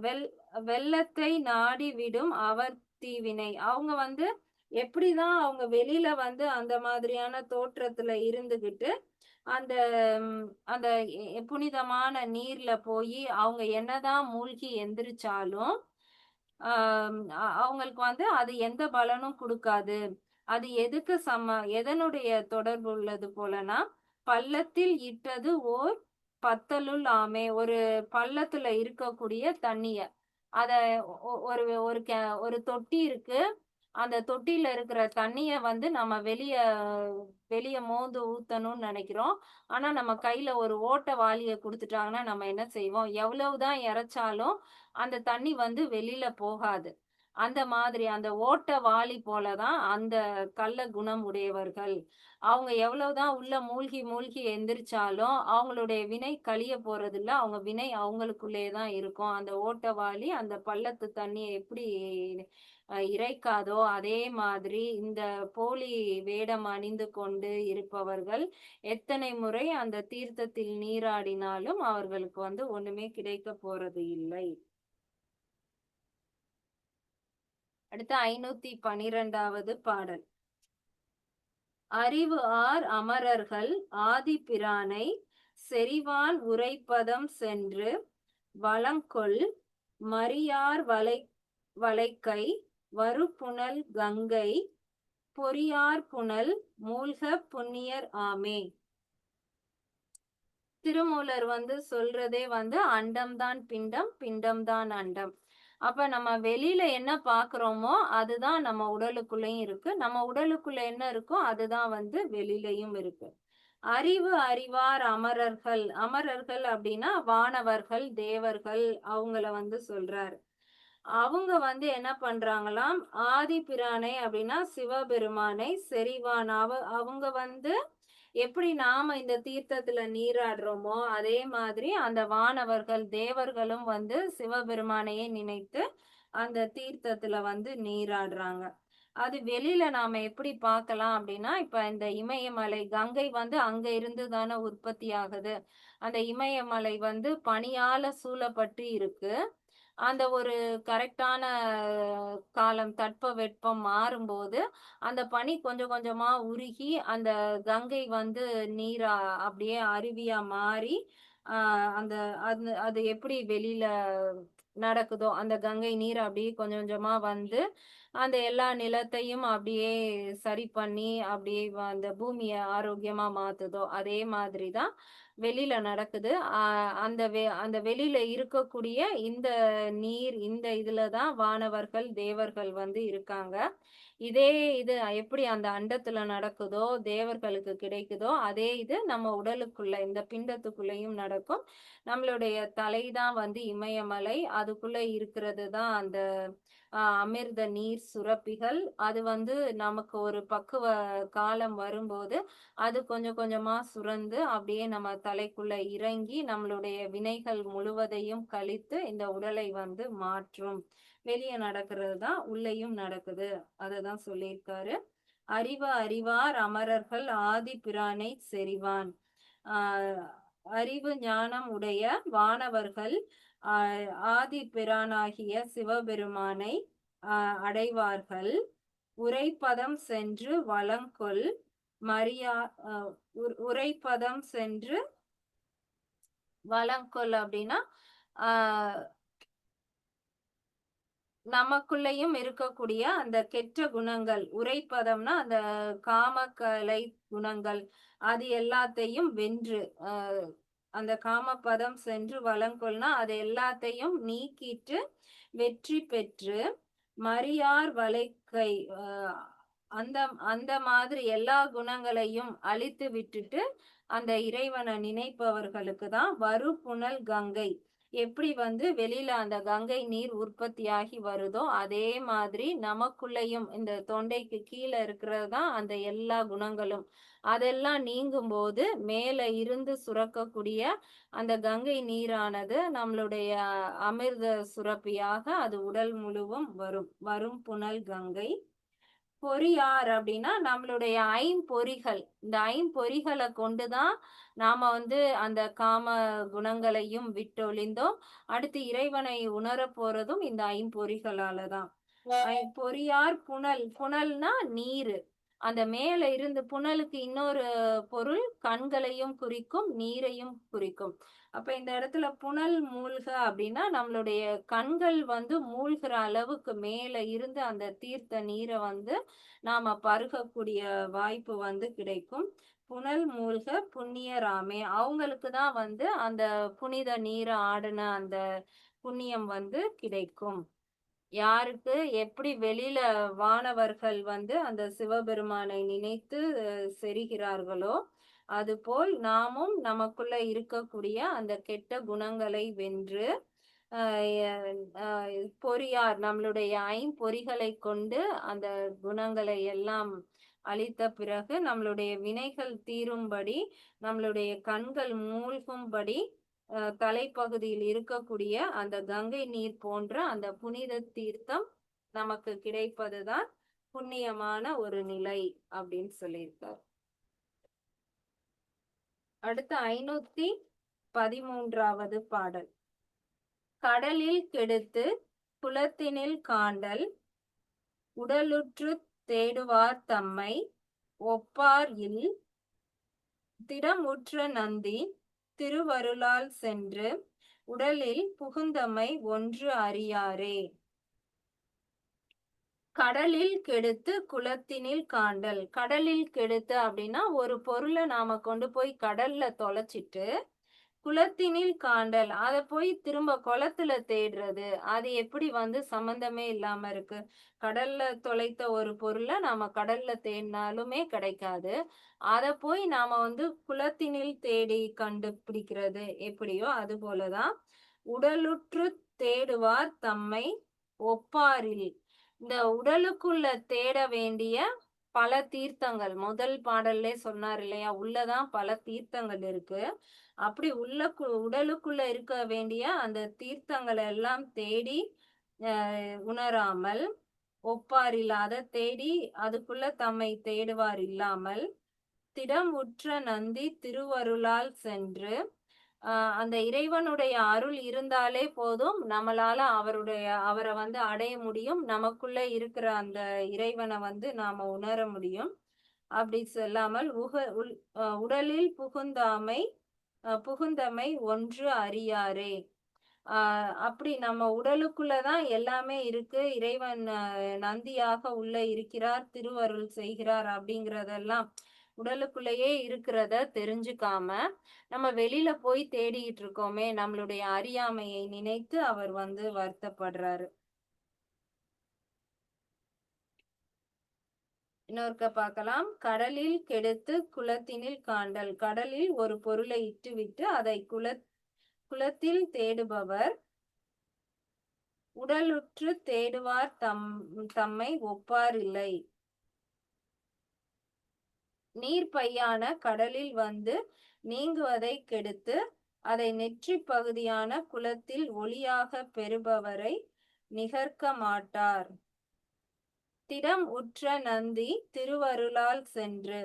[SPEAKER 1] வெள் வெள்ளத்தை நாடி விடும் அவர் தீவினை. அவங்க வந்து எப்படிதான் அவங்க வெளியில வந்து அந்த மாதிரியான தோற்றத்துல இருந்துகிட்டு அந்த அந்த புனிதமான நீர்ல போயி அவங்க என்னதான் மூழ்கி எந்திரிச்சாலும் அவங்களுக்கு வந்து அது எந்த பலனும் குடுக்காது. அது எதனுடைய தொடர்பு உள்ளது போலனா, பள்ளத்தில் இட்டது ஓர் பத்தலுள் ஆமே. ஒரு பள்ளத்துல இருக்கக்கூடிய தண்ணிய. அத ஒரு ஒரு ஒரு தொட்டி இருக்கு. அந்த தொட்டியில இருக்கிற தண்ணிய வந்து நம்ம வெளிய வெளிய மோந்து ஊத்தணும்னு நெனைக்கிறோம். ஆனா நம்ம கையில ஒரு ஓட்ட வாளிய குடுத்துட்டாங்கன்னா, நம்ம என்ன செய்வோம்? எவ்வளவுதான் இறைச்சாலும் அந்த தண்ணி வந்து வெளியில போகாது. அந்த மாதிரி அந்த ஓட்ட வாளி போல தான் அந்த கள்ள குணம் உடையவர்கள். அவங்க எவ்வளவுதான் உள்ள மூழ்கி மூழ்கி எந்திரிச்சாலும், அவங்களுடைய வினை கழிய போறதில்ல. அவங்க வினை அவங்களுக்குள்ளயே தான் இருக்கும். அந்த ஓட்ட வாளி அந்த பள்ளத்து தண்ணிய எப்படி இறைக்காதோ, அதே மாதிரி இந்த போலி வேடம் அணிந்து கொண்டு இருப்பவர்கள், எத்தனை முறை அந்த தீர்த்தத்தில் நீராடினாலும் அவர்களுக்கு வந்து ஒண்ணுமே கிடைக்கப் போறது இல்லை. அடுத்து 512வது பாடல். அறிவு அமரர்கள் ஆதிபிரானை செறிவான் உரைப்பதம் சென்று வளங்கொள் மறியார் வளைக்கை வருபுனல் கங்கை பொறியார் புனல் மூழ்கப் புண்ணியர் ஆமே. திருமூலர் வந்து சொல்றதே வந்து அண்டம்தான் பிண்டம், பிண்டம்தான் அண்டம். அப்ப நம்ம வெளியில என்ன பாக்குறோமோ அதுதான் நம்ம உடலுக்குள்ளயும் இருக்கு. நம்ம உடலுக்குள்ள என்ன இருக்கோ அதுதான் வந்து வெளியிலயும் இருக்கு. அறிவார் அமரர்கள். அமரர்கள் அப்படின்னா வானவர்கள், தேவர்கள் அவங்கள வந்து சொல்றாரு. அவங்க வந்து என்ன பண்றாங்களாம்? ஆதிபிரானை அப்படின்னா சிவபெருமானை செறிவான் அவங்க வந்து எப்படி நாம இந்த தீர்த்தத்துல நீராடுறோமோ அதே மாதிரி அந்த வானவர்கள் தேவர்களும் வந்து சிவபெருமானையே நினைத்து அந்த தீர்த்தத்துல வந்து நீராடுறாங்க. அது வெளியில நாம எப்படி பார்க்கலாம் அப்படின்னா இப்ப இந்த இமயமலை கங்கை வந்து அங்க இருந்து தானே உற்பத்தி ஆகுது. அந்த இமயமலை வந்து பனியால சூழப்பட்டு இருக்கு. அந்த ஒரு கரெக்டான காலம் தட்பவெப்பம் மாறும்போது அந்த பனி கொஞ்சம் கொஞ்சமா உருகி அந்த கங்கை வந்து நீரா அப்படியே அருவியா மாறி அந்த அது அது எப்படி வெளியில நடக்குதோ அந்த கங்கை நீர் அப்படியே கொஞ்சம் கொஞ்சமா வந்து அந்த எல்லா நிலத்தையும் அப்படியே சரி பண்ணி அப்படியே அந்த பூமியை ஆரோக்கியமா மாத்துதோ அதே மாதிரி தான் வெளியில நடக்குது. அந்த வெளியில இருக்கக்கூடிய இந்த நீர் இந்த இதுல தான் வானவர்கள், தேவர்கள் வந்து இருக்காங்க. இதே இது எப்படி அந்த அண்டத்துல நடக்குதோ, தேவர்களுக்கு கிடைக்குதோ, அதே இது நம்ம உடலுக்குள்ள இந்த பிண்டத்துக்குள்ளேயும் நடக்கும். நம்மளுடைய தலை தான் வந்து இமயமலை. அதுக்குள்ள இருக்கிறது தான் அந்த அமிர்த நீர் சுரப்பிகள். அது வந்து நமக்கு ஒரு பக்குவ காலம் வரும்போது, அது கொஞ்சம் கொஞ்சமா சுரந்து அப்படியே நம்ம தலைக்குள்ள இறங்கி, நம்மளுடைய வினைகள் முழுவதையும் கழித்து இந்த உடலை வந்து மாற்றும். வெளிய நடக்கிறது தான் உள்ளேயும் நடக்குது. அததான் சொல்லியிருக்காரு. அறிவு அறிவார் அமரர்கள் ஆதி பிரானை செறிவான். ஆஹ் அறிவு ஞானம் உடைய வானவர்கள் ஆதி பிரானாகிய சிவபெருமானை அடைவார்கள். உரைப்பதம் சென்று வளங்கொள் மரியா உரைப்பதம் சென்று வளங்கொள் அப்படின்னா ஆஹ் நமக்குள்ளேயும் இருக்கக்கூடிய அந்த கெட்ட குணங்கள் உரைப்பதம்னா அந்த காமக்கலை குணங்கள் அது எல்லாத்தையும் வென்று அந்த காமபதம் சென்று வளங்கொள்னா அது எல்லாத்தையும் நீக்கிட்டு வெற்றி பெற்று மரியார் வளைக்கை அந்த அந்த மாதிரி எல்லா குணங்களையும் அழித்து விட்டுட்டு அந்த இறைவனை நினைப்பவர்களுக்கு தான் புனல் கங்கை எப்படி வந்து வெளியில அந்த கங்கை நீர் உற்பத்தியாகி வருதோ அதே மாதிரி நமக்குள்ளேயும் இந்த தொண்டைக்கு கீழே இருக்கிறது தான் அந்த எல்லா குணங்களும் அதெல்லாம் நீங்கும் போது மேல இருந்து சுரக்கக்கூடிய அந்த கங்கை நீரானது நம்மளுடைய அமிர்த சுரப்பியாக அது உடல் முழுவதும் வரும் புனல் கங்கை. பொறியார் அப்படின்னா நம்மளுடைய ஐம்பொறிகள் இந்த ஐம்பொறிகளை கொண்டுதான் நாம வந்து அந்த காம குணங்களையும் விட்டொழிந்தோம். அடுத்து இறைவனை உணர போறதும் இந்த ஐம்பொறிகளாலதான். பொறியார் புனல் புனல்னா நீரு அந்த மேல இருந்து புனலுக்கு இன்னொரு பொருள் கண்களையும் குறிக்கும் நீரையும் குறிக்கும். அப்ப இந்த இடத்துல புனல் மூழ்க அப்படின்னா நம்மளுடைய கண்கள் வந்து மூழ்கிற அளவுக்கு மேல இருந்து அந்த தீர்த்த நீரை வந்து நாம பருகக்கூடிய வாய்ப்பு வந்து கிடைக்கும். புனல் மூழ்க புண்ணியராமே அவங்களுக்கு தான் வந்து அந்த புனித நீரை ஆடின அந்த புண்ணியம் வந்து கிடைக்கும். யாருக்கு எப்படி வெளியில வானவர்கள் வந்து அந்த சிவபெருமானை நினைத்து செரிகிறார்களோ அதுபோல் நாமும் நமக்குள்ள இருக்கக்கூடிய அந்த கெட்ட குணங்களை வென்று பொறியார் நம்மளுடைய ஐம்பொறிகளை கொண்டு அந்த குணங்களை எல்லாம் அளித்த பிறகு நம்மளுடைய வினைகள் தீரும்படி நம்மளுடைய கண்கள் மூழ்கும்படி தலைப்பகுதியில் இருக்கக்கூடிய அந்த கங்கை நீர் போன்ற அந்த புனித தீர்த்தம் நமக்கு கிடைப்பதுதான் புண்ணியமான ஒரு நிலை அப்படின்னு சொல்லியிருக்கார். அடுத்து 513வது பாடல். கடலில் கெடுத்து குளத்தினில் காண்டல் உடலுற்று தேடுவார் தம்மை ஒப்பார் இல் திடமுற்ற நந்தி திருவருளால் சென்று உடலில் புகுந்தமை ஒன்று அறியாரே. கடலில் கெடுத்து குளத்தினில் காண்டல். கடலில் கெடுத்து அப்படின்னா ஒரு பொருளை நாம கொண்டு போய் கடல்ல தொலைச்சிட்டு குளத்தினில் காண்டல் அதை போய் திரும்ப குளத்துல தேடுறது அது எப்படி வந்து சம்பந்தமே இல்லாம இருக்கு. கடல்ல தொலைத்த ஒரு பொருளை நாம கடல்ல தேடினாலுமே கிடைக்காது. அதை போய் நாம வந்து குளத்தினில் தேடி கண்டுபிடிக்கிறது எப்படியோ அது போலதான் உடலுற்று தேடுவார் தம்மை ஒப்பாரில். இந்த உடலுக்குள்ள தேட வேண்டிய பல தீர்த்தங்கள் முதல் பாடல்லே சொன்னார் இல்லையா உள்ளதான் பல தீர்த்தங்கள் இருக்கு. அப்படி உடலுக்குள்ள இருக்க வேண்டிய அந்த தீர்த்தங்களை எல்லாம் தேடி உணராமல் ஒப்பார் இல்லாத தேடி அதுக்குள்ள தம்மை தேடுவார் இல்லாமல் திடம் உற்ற நந்தி திருவருளால் சென்று அந்த இறைவனுடைய அருள் இருந்தாலே போதும் நம்மளால அவரை வந்து அடைய முடியும். நமக்குள்ள இருக்கிற அந்த இறைவனை வந்து நாம உணர முடியும். அப்படி சொல்லாமல் உடலில் புகுந்தமை ஒன்று அறியாரே. அப்படி நம்ம உடலுக்குள்ளதான் எல்லாமே இருக்கு. இறைவன் நந்தியாக உள்ள இருக்கிறார், திருவருள் செய்கிறார் அப்படிங்கிறதெல்லாம் உடலுக்குள்ளேயே இருக்கிறத தெரிஞ்சுக்காம நம்ம வெளியில போய் தேடிட்டு இருக்கோமே, நம்மளுடைய அறியாமையை நினைத்து அவர் வந்து வருத்தப்படுறாரு. இன்னொருக்க பார்க்கலாம். கடலில் கெடுத்து குளத்தினில் காண்டல். கடலில் ஒரு பொருளை இட்டுவிட்டு அதை குளத்தில் தேடுபவர் உடலுற்று தேடுவார் தம்மை ஒப்பார் இல்லை. நீர் பையான கடலில் வந்து நீங்குவதை கெடுத்து அதை நெற்றி பகுதியான குளத்தில் ஒளியாக பெறுபவரை நிகர்க்க மாட்டார். திடம் உற்ற நந்தி திருவருளால் சென்று.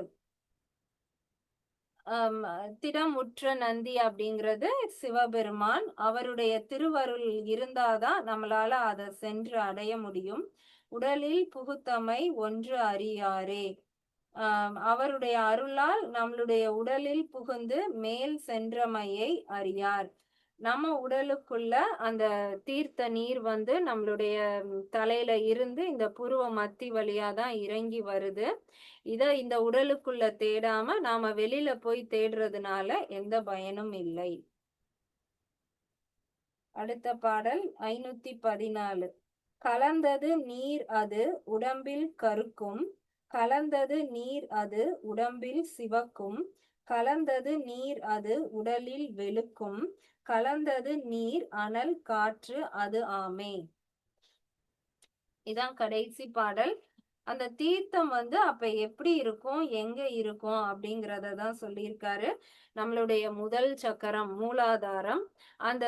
[SPEAKER 1] திடமுற்ற நந்தி அப்படிங்கிறது சிவபெருமான். அவருடைய திருவருள் இருந்தாதான் நம்மளால அதை சென்று அடைய முடியும். உடலில் புகுத்தமை ஒன்று அறியாரே. அவருடைய அருளால் நம்மளுடைய உடலில் புகுந்து மேல் சென்றமையை அறியார். நம்ம உடலுக்குள்ள அந்த தீர்த்த நீர் வந்து நம்மளுடைய தலையில இருந்து இந்த புருவ மத்தி வழியா தான் இறங்கி வருது. இந்த உடலுக்குள்ள தேடாம நாம வெளியில போய் தேடுறதுனால எந்த பயனும் இல்லை. அடுத்த பாடல் 514. கலந்தது நீர் அது உடம்பில் கருக்கும், கலந்தது நீர் அது உடம்பில் சிவக்கும், கலந்தது நீர் அது உடலில் வெளுக்கும், கலந்தது நீர் அனல் காற்று அது ஆமே. இதான் கடைசி பாடல். அந்த தீர்த்தம் வந்து அப்ப எப்படி இருக்கும், எங்க இருக்கும் அப்படிங்கிறத தான் சொல்லியிருக்காரு. நம்மளுடைய முதல் சக்கரம் மூலாதாரம், அந்த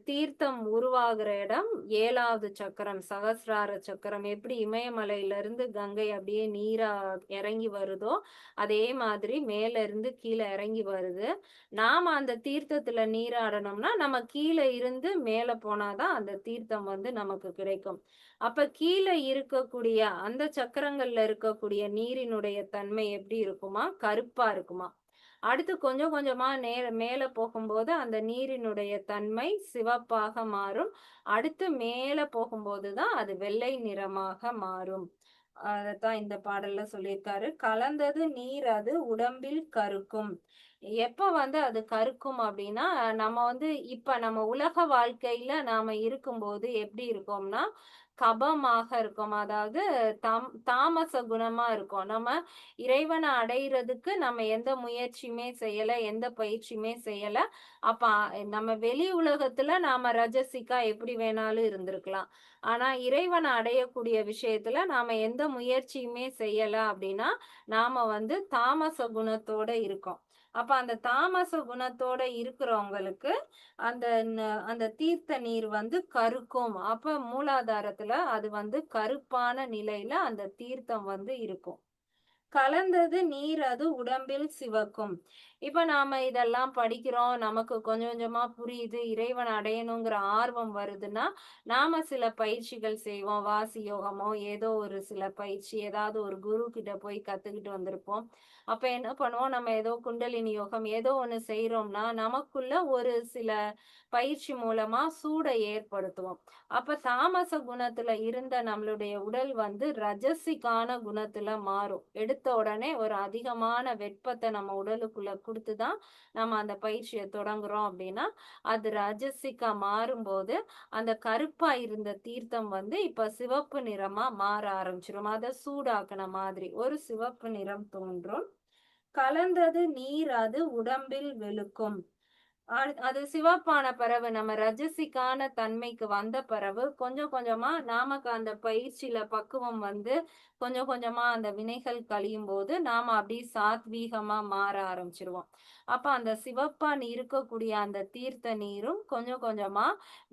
[SPEAKER 1] தீர்த்தம் உருவாகிற இடம் 7வது சக்கரம் சகசிரார சக்கரம். எப்படி இமயமலையிலிருந்து கங்கை அப்படியே நீரா இறங்கி வருதோ அதே மாதிரி மேல இருந்து கீழே இறங்கி வருது. நாம அந்த தீர்த்தத்துல நீராடணும்னா நம்ம கீழே இருந்து மேல போனாதான் அந்த தீர்த்தம் வந்து நமக்கு கிடைக்கும். அப்ப கீழே இருக்கக்கூடிய அந்த சக்கரங்கள்ல இருக்கக்கூடிய நீரினுடைய தன்மை எப்படி இருக்குமா, கருப்பா இருக்குமா. அடுத்து கொஞ்சம் கொஞ்சமா மேல போகும்போது அந்த நீரினுடைய தன்மை சிவப்பாக மாறும். அடுத்து மேல போகும்போதுதான் அது வெள்ளை நிறமாக மாறும். அதத்தான் இந்த பாடல்ல சொல்லியிருக்காரு. கலந்தது நீர் அது உடம்பில் கருக்கும். எப்ப வந்து அது கருக்கும் அப்படின்னா, நம்ம வந்து இப்ப நம்ம உலக வாழ்க்கையில நாம இருக்கும்போது எப்படி இருக்கோம்னா கபமாக இருக்கும். அதாவது தாமச குணமா இருக்கும். நம்ம இறைவனை அடையிறதுக்கு நம்ம எந்த முயற்சியுமே செய்யல, எந்த பயிற்சியுமே செய்யல. அப்ப நம்ம வெளி உலகத்துல நாம ரஜசிக்கா எப்படி வேணாலும் இருந்திருக்கலாம். ஆனா இறைவனை அடையக்கூடிய விஷயத்துல நாம எந்த முயற்சியுமே செய்யல அப்படின்னா நாம வந்து தாமச குணத்தோட இருக்கோம். அப்ப அந்த தாமச குணத்தோட இருக்கிறவங்களுக்கு அந்த அந்த தீர்த்த நீர் வந்து கருக்கும். அப்ப மூலாதாரத்துல அது வந்து கருப்பான நிலையில அந்த தீர்த்தம் வந்து இருக்கும். கலந்தது நீர் அது உடம்பில் சிவக்கும். இப்ப நாம இதெல்லாம் படிக்கிறோம், நமக்கு கொஞ்சம் கொஞ்சமா புரியுது, இறைவன் அடையணுங்கிற ஆர்வம் வருதுன்னா நாம சில பயிற்சிகள் செய்வோம். வாசி யோகமோ ஏதோ ஒரு சில பயிற்சி ஏதாவது ஒரு குரு கிட்ட போய் கத்துக்கிட்டு வந்திருப்போம். அப்ப என்ன பண்ணுவோம், நம்ம ஏதோ குண்டலினி யோகம் ஏதோ ஒண்ணு செய்யறோம்னா நமக்குள்ள ஒரு சில பயிற்சி மூலமா சூடை ஏற்படுத்துவோம். அப்ப தாமச குணத்துல இருந்த நம்மளுடைய உடல் வந்து ரஜசிக்கான குணத்துல மாறும். எடுத்த உடனே ஒரு அதிகமான வெப்பத்தை நம்ம உடலுக்குள்ள கொடுத்துதான் நம்ம அந்த பயிற்சியை தொடங்குறோம் அப்படின்னா அது ரஜசிக்கா மாறும்போது அந்த கருப்பா இருந்த தீர்த்தம் வந்து இப்ப சிவப்பு நிறமா மாற ஆரம்பிச்சிடும். அதை சூடாக்குன மாதிரி ஒரு சிவப்பு நிறம் தோன்றும். கலந்தது நீர் அது உடம்பில் வெளுக்கும். அது சிவப்பான பிறகு நம்ம ரஜசிக்கான தன்மைக்கு வந்த பிறகு கொஞ்சம் கொஞ்சமா நாமக்கு அந்த பயிற்சியில பக்குவம் வந்து கொஞ்சம் கொஞ்சமா அந்த வினைகள் கழியும் போது நாம அப்படி சாத்வீகமா மாற ஆரம்பிச்சிருவோம். அப்ப அந்த சிவப்பா இருக்கக்கூடிய அந்த தீர்த்த நீரும் கொஞ்சம் கொஞ்சமா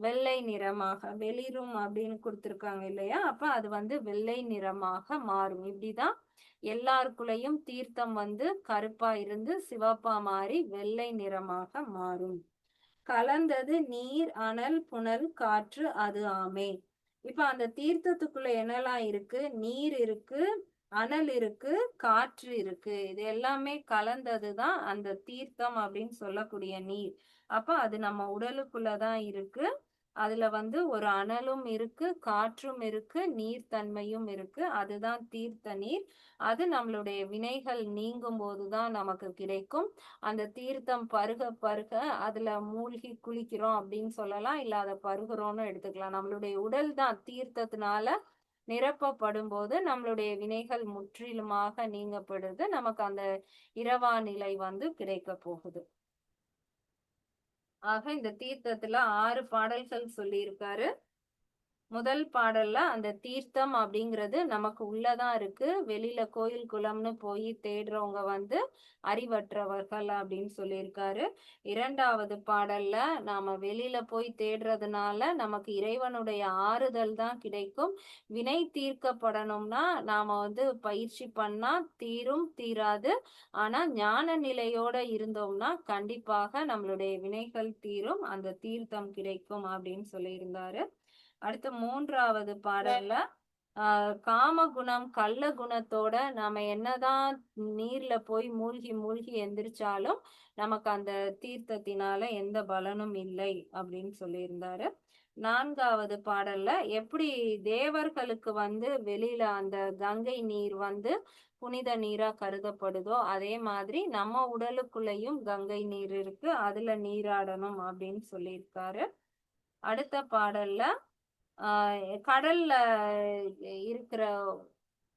[SPEAKER 1] வெள்ளை நிறமாக வெளிரும் அப்படின்னு கொடுத்திருக்காங்க இல்லையா. அப்ப அது வந்து வெள்ளை நிறமாக மாறும். இப்படிதான் எல்லாருக்குள்ளயும் தீர்த்தம் வந்து கருப்பா இருந்து சிவப்பா மாறி வெள்ளை நிறமாக மாறும். கலந்தது நீர் அனல் புனல் காற்று அது ஆமே. இப்ப அந்த தீர்த்தத்துக்குள்ள என்னெல்லாம் இருக்கு? நீர் இருக்கு, அனல் இருக்கு, காற்று இருக்கு. இது எல்லாமே கலந்ததுதான் அந்த தீர்த்தம் அப்படின்னு சொல்லக்கூடிய நீர். அப்ப அது நம்ம உடலுக்குள்ளதான் இருக்கு. அதுல வந்து ஒரு அனலும் இருக்கு, காற்றும் இருக்கு, நீர்த்தன்மையும் இருக்கு. அதுதான் தீர்த்த நீர். அது நம்மளுடைய வினைகள் நீங்கும் போதுதான் நமக்கு கிடைக்கும். அந்த தீர்த்தம் பருக பருக அதுல மூழ்கி குளிக்கிறோம் அப்படின்னு சொல்லலாம், இல்ல அதை பருகுறோம்னு எடுத்துக்கலாம். நம்மளுடைய உடல் தான் தீர்த்தத்தினால நிரப்பப்படும் போது நம்மளுடைய வினைகள் முற்றிலுமாக நீங்கப்படுது. நமக்கு அந்த இரவா நிலை வந்து கிடைக்க போகுது. ஆக இந்த தீர்த்தத்துல 6 பாடல்கள் சொல்லியிருக்காரு. முதல் பாடல்ல அந்த தீர்த்தம் அப்படிங்கிறது நமக்கு உள்ளதான் இருக்கு. வெளியில கோயில் குளம்னு போய் தேடுறவங்க வந்து அறிவற்றவர்கள் அப்படின்னு சொல்லியிருக்காரு. 2வது பாடல்ல நாம வெளியில போய் தேடுறதுனால நமக்கு இறைவனுடைய ஆறுதல் தான் கிடைக்கும். வினை தீர்க்கப்படணும்னா நாம வந்து பயிற்சி பண்ணா தீரும் தீராது. ஆனா ஞான நிலையோட இருந்தோம்னா கண்டிப்பாக நம்மளுடைய வினைகள் தீரும், அந்த தீர்த்தம் கிடைக்கும் அப்படின்னு சொல்லியிருந்தாரு. அடுத்து 3வது பாடல்ல காம குணம் கள்ள குணத்தோட நாம என்னதான் நீர்ல போய் மூழ்கி மூழ்கி எந்திரிச்சாலும் நமக்கு அந்த தீர்த்தத்தினால எந்த பலனும் இல்லை அப்படின்னு சொல்லியிருந்தாரு. 4வது பாடல்ல எப்படி தேவர்களுக்கு வந்து வெளியில அந்த கங்கை நீர் வந்து புனித நீரா கருதப்படுதோ அதே மாதிரி நம்ம உடலுக்குள்ளேயும் கங்கை நீர் இருக்கு, அதுல நீராடணும் அப்படின்னு சொல்லியிருக்காரு. அடுத்த பாடல்ல கடல்ல இருக்கிற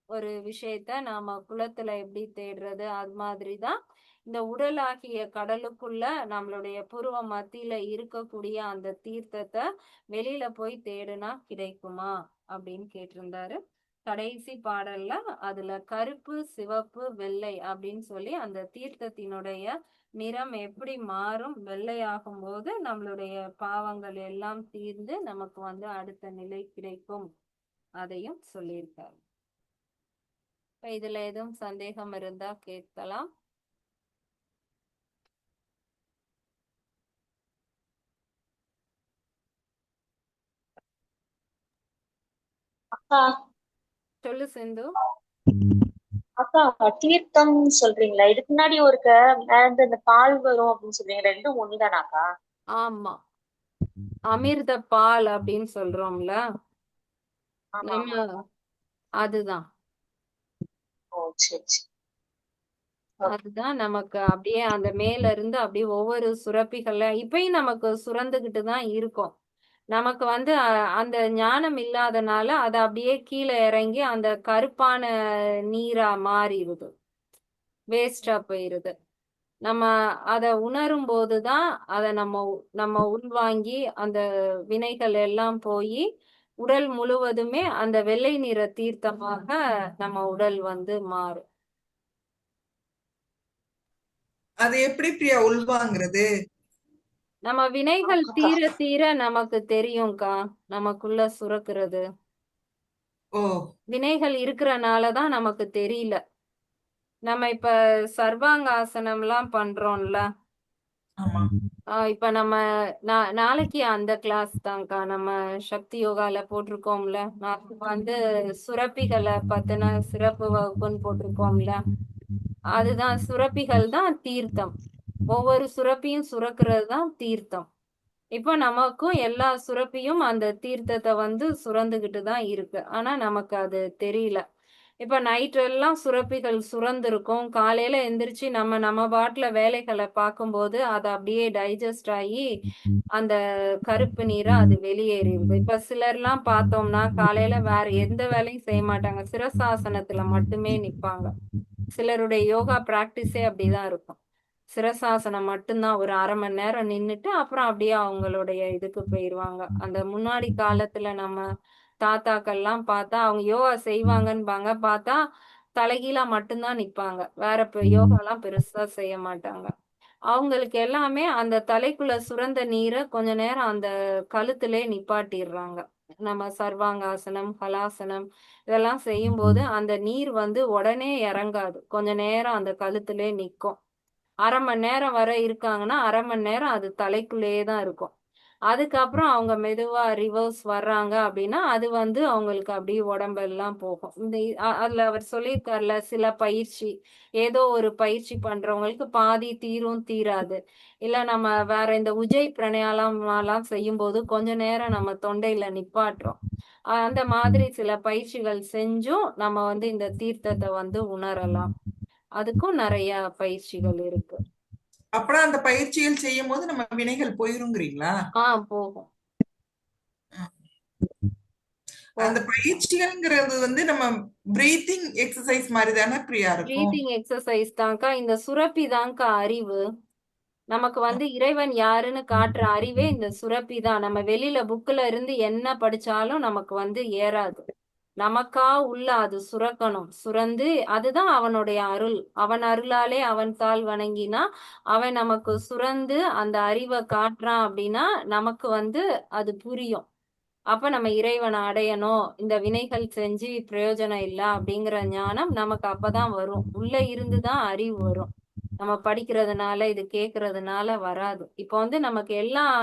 [SPEAKER 1] ஒரு விஷயத்த நாம குளத்துல எப்படி தேடுறது, அது மாதிரிதான் இந்த உடலாகிய கடலுக்குள்ள நம்மளுடைய புருவ மத்தியில இருக்கக்கூடிய அந்த தீர்த்தத்தை வெளியில போய் தேடுனா கிடைக்குமா அப்படின்னு கேட்டிருந்தாரு. கடைசி பாடல்ல அதுல கருப்பு சிவப்பு வெள்ளை அப்படின்னு சொல்லி அந்த தீர்த்தத்தினுடைய நிறம் எப்படி மாறும், வெள்ளையாகும் போது நம்மளுடைய பாவங்கள் எல்லாம் தீர்ந்து நமக்கு வந்து அடுத்த நிலை கிடைக்கும், அதையும் சொல்லியிருக்காரு. இப்ப இதுல எதுவும் சந்தேகம் இருந்தா கேட்கலாம்.
[SPEAKER 2] அக்கா
[SPEAKER 1] சொல்லு சிந்து.
[SPEAKER 2] அக்கா தீர்த்தம் சொல்றீங்களா? இதுக்கு முன்னாடி ஒருக்க மேல இருந்து இந்த பால் வரும் அப்படின்னு சொல்றீங்க, ரெண்டும் ஒண்ணுதானாக்கா?
[SPEAKER 1] ஆமா, அமிர்த பால் அப்படின்னு சொல்றோம்ல
[SPEAKER 2] ஆமா
[SPEAKER 1] நம்ம,
[SPEAKER 2] ஆமாக்கா.
[SPEAKER 1] அதுதான்.
[SPEAKER 2] ஓ சரி சரி. ஓகே.
[SPEAKER 1] அதுதான் நமக்கு அப்படியே அந்த மேல இருந்து அப்படியே ஒவ்வொரு சுரப்பிகள்ல இப்பயும் நமக்கு சுரந்துகிட்டு தான் இருக்கும். நமக்கு வந்து அந்த ஞானம் இல்லாதனால அது அப்படியே கீழே இறங்கி அந்த கருப்பான நீரா மாறிடுது, வேஸ்டா போயிருது. நம்ம அதை உணரும் போதுதான் அதை நம்ம உள்வாங்கி அந்த வினைகள் எல்லாம் போய் உடல் முழுவதுமே அந்த வெள்ளை நிற தீர்த்தமாக நம்ம உடல் வந்து மாறும்.
[SPEAKER 3] அது எப்படி பிரியா உள்வாங்கிறது?
[SPEAKER 1] நம்ம வினைகள்
[SPEAKER 2] ஆமாக்கா.
[SPEAKER 1] தீர தீர நமக்கு தெரியும்க்கா, நமக்குள்ள சுரக்கிறது.
[SPEAKER 3] ஓ
[SPEAKER 1] வினைகள் இருக்கிறனாலதான் நமக்கு தெரியல. நம்ம இப்ப சர்வாங்காசனம் எல்லாம் பண்றோம்ல,
[SPEAKER 3] ஆமா.
[SPEAKER 1] இப்ப நம்ம நாளைக்கு அந்த கிளாஸ் தான்க்கா நம்ம சக்தி யோகால போட்டிருக்கோம்ல. நான் வந்து சுரப்பிகளை பத்தின சிறப்பு வகுப்புன்னு போட்டிருக்கோம்ல. அதுதான் சுரப்பிகள் தான் தீர்த்தம். ஒவ்வொரு சுரப்பியும் சுரக்கிறது தான் தீர்த்தம். இப்போ நமக்கும் எல்லா சுரப்பியும் அந்த தீர்த்தத்தை வந்து சுரந்துகிட்டு தான் இருக்கு. ஆனா நமக்கு அது தெரியல. இப்ப நைட் எல்லாம் சுரப்பிகள் சுரந்திருக்கும், காலையில எந்திரிச்சு நம்ம பாட்டுல வேலைகளை பார்க்கும்போது அது அப்படியே டைஜஸ்ட் ஆகி அந்த கருப்பு நீரை அது வெளியேறிடுது. இப்ப சிலர்லாம் பார்த்தோம்னா காலையில வேற எந்த வேலையும் செய்ய மாட்டாங்க, சிரசாசனத்துல மட்டுமே நிப்பாங்க. சிலருடைய யோகா பிராக்டிஸே அப்படிதான் இருக்கும். சிரசாசனம் மட்டும்தான் ஒரு 1/2 மணி நேரம் நின்னுட்டு அப்புறம் அப்படியே அவங்களுடைய இதுக்கு போயிருவாங்க. அந்த முன்னாடி காலத்துல நம்ம தாத்தாக்கள்லாம் பார்த்தா அவங்க யோகா செய்வாங்கன்பாங்க, பார்த்தா தலைகீழா மட்டும்தான் நிப்பாங்க, வேற யோகாலாம் பெருசா செய்ய மாட்டாங்க. அவங்களுக்கு எல்லாமே அந்த தலைக்குள்ள சுரந்த நீரை கொஞ்ச நேரம் அந்த கழுத்திலே நிப்பாட்டிடுறாங்க. நம்ம சர்வாங்காசனம் ஹலாசனம் இதெல்லாம் செய்யும் போது அந்த நீர் வந்து உடனே இறங்காது, கொஞ்ச நேரம் அந்த கழுத்திலே நிக்கும். அரை மணி நேரம் வரை இருக்காங்கன்னா அரை மணி நேரம் அது தலைக்குள்ளேயே தான் இருக்கும். அதுக்கப்புறம் அவங்க மெதுவா ரிவர்ஸ் வர்றாங்க அப்படின்னா அது வந்து அவங்களுக்கு அப்படியே உடம்பெல்லாம் போகும். அதுல அவர் சொல்லியிருக்காருல சில பயிற்சி, ஏதோ ஒரு பயிற்சி பண்றவங்களுக்கு பாதி தீரும் தீராது. இல்ல நம்ம வேற இந்த உஜை பிராணாயாமம் எல்லாம் செய்யும்போது கொஞ்ச நேரம் நம்ம தொண்டையில நிப்பாட்டுறோம். அந்த மாதிரி சில பயிற்சிகள் செஞ்சும் நம்ம வந்து இந்த தீர்த்தத்தை வந்து உணரலாம். அதுக்கும் நிறைய பயிற்சிகள் இருக்கு.
[SPEAKER 3] அப்புறம் அந்த பயிற்சிகள் செய்யும் போது நம்ம வினைகள் போயிருங்கிறீங்களா?
[SPEAKER 1] போகும்
[SPEAKER 3] அந்த
[SPEAKER 1] போகும்.
[SPEAKER 3] பயிற்சிகள்ங்கிறது வந்து நம்ம பிரீத்திங் எக்ஸசைஸ் மாதிரி தானே பிரியா இருக்கும்?
[SPEAKER 1] பிரீத்திங் எக்ஸசைஸ் தான்க்கா. இந்த சுரப்பி தான்க்கா அறிவு. நமக்கு வந்து இறைவன் யாருன்னு காட்டுற அறிவே இந்த சுரப்பி தான். நம்ம வெளியில புக்ல இருந்து என்ன படிச்சாலும் நமக்கு வந்து ஏறாது. நமக்கா உள்ள அது சுரக்கணும். சுரந்து அதுதான் அவனுடைய அருள். அவன் அருளாலே அவன் தாள் வணங்கினா அவன் நமக்கு சுரந்து அந்த அறிவை காட்டுறான் அப்படின்னா நமக்கு வந்து அது புரியும். அப்ப நம்ம இறைவனை அடையணும், இந்த வினைகள் செஞ்சு பிரயோஜனம் இல்லை அப்படிங்கிற ஞானம் நமக்கு அப்பதான் வரும். உள்ள இருந்துதான் அறிவு வரும். நம்ம படிக்கிறதுனால இது கேட்கறதுனால வராது. இப்போ வந்து நமக்கு எல்லாம்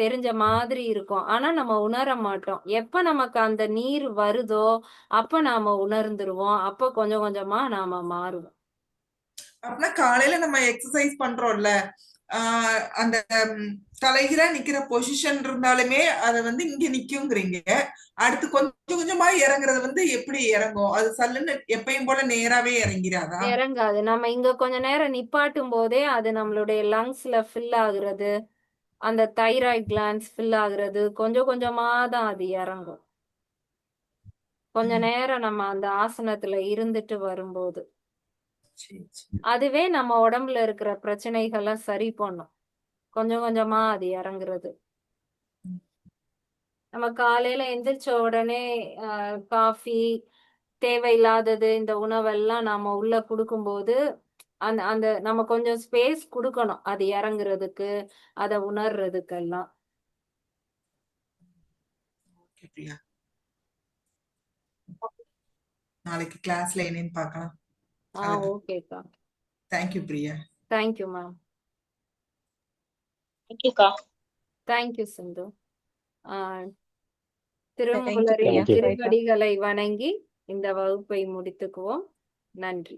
[SPEAKER 1] தெரிஞ்ச மாதிரி இருக்கும். ஆனா நம்ம உணர மாட்டோம். எப்ப நமக்கு அந்த நீர் வருதோ அப்ப நாம உணர்ந்துருவோம். அப்ப கொஞ்சம் கொஞ்சமா நாம மாறுவோம்.
[SPEAKER 3] அப்படின்னா காலையில நம்ம எக்ஸசைஸ் பண்றோம்ல, அந்த தலைகீழா நிக்கிற பொசிஷன் இருந்தாலுமே அதை வந்து இங்க நிக்குங்கிறீங்க. அடுத்து கொஞ்சம் கொஞ்சமா இறங்குறது வந்து எப்படி இறங்கும்? அது சல்லுன்னு எப்பயும் போல நேராவே இறங்கிறாதா?
[SPEAKER 1] இறங்காது. நம்ம இங்க கொஞ்ச நேரம் நிப்பாட்டும் போதே அது நம்மளுடைய லங்ஸ்ல ஃபில் ஆகுறது, அந்த தைராய்டு கிளாண்ட்ஸ் ஃபில் ஆகுறது கொஞ்சம் கொஞ்சமா தான் அது இறங்கும். கொஞ்ச நேரம் நம்ம அந்த ஆசனத்துல இருந்துட்டு வரும்போது
[SPEAKER 3] சரி, சரி.
[SPEAKER 1] அதுவே நம்ம உடம்புல இருக்கிற பிரச்சனைகளை சரி பண்ணும். கொஞ்சம் கொஞ்சமா அது இறங்குறது. நம்ம காலையில எந்திரிச்ச உடனே காஃபி தேவையில்லாதது இந்த உணவெல்லாம் நாம உள்ள கொடுக்கும்போது அந்த அந்த நம்ம கொஞ்சம் ஸ்பேஸ் கொடுக்கணும் அது இறங்குறதுக்கு, அதை உணர்றதுக்கெல்லாம்.
[SPEAKER 3] ஓகே பிரியா. நாளைக்கு கிளாஸ்ல என்னன்னு பார்க்கலாம்.
[SPEAKER 1] ஓகேக்கா.
[SPEAKER 3] தேங்க்யூ பிரியா.
[SPEAKER 1] Thank you ma'am.
[SPEAKER 2] தேங்க்யூக்கா.
[SPEAKER 1] தேங்க்யூ சிந்து.
[SPEAKER 3] Thank you,
[SPEAKER 1] திருமூலரின்
[SPEAKER 4] Thank you.
[SPEAKER 1] திருவடிகளை வணங்கி இந்த வகுப்பை முடித்துக்குவோம். நன்றி.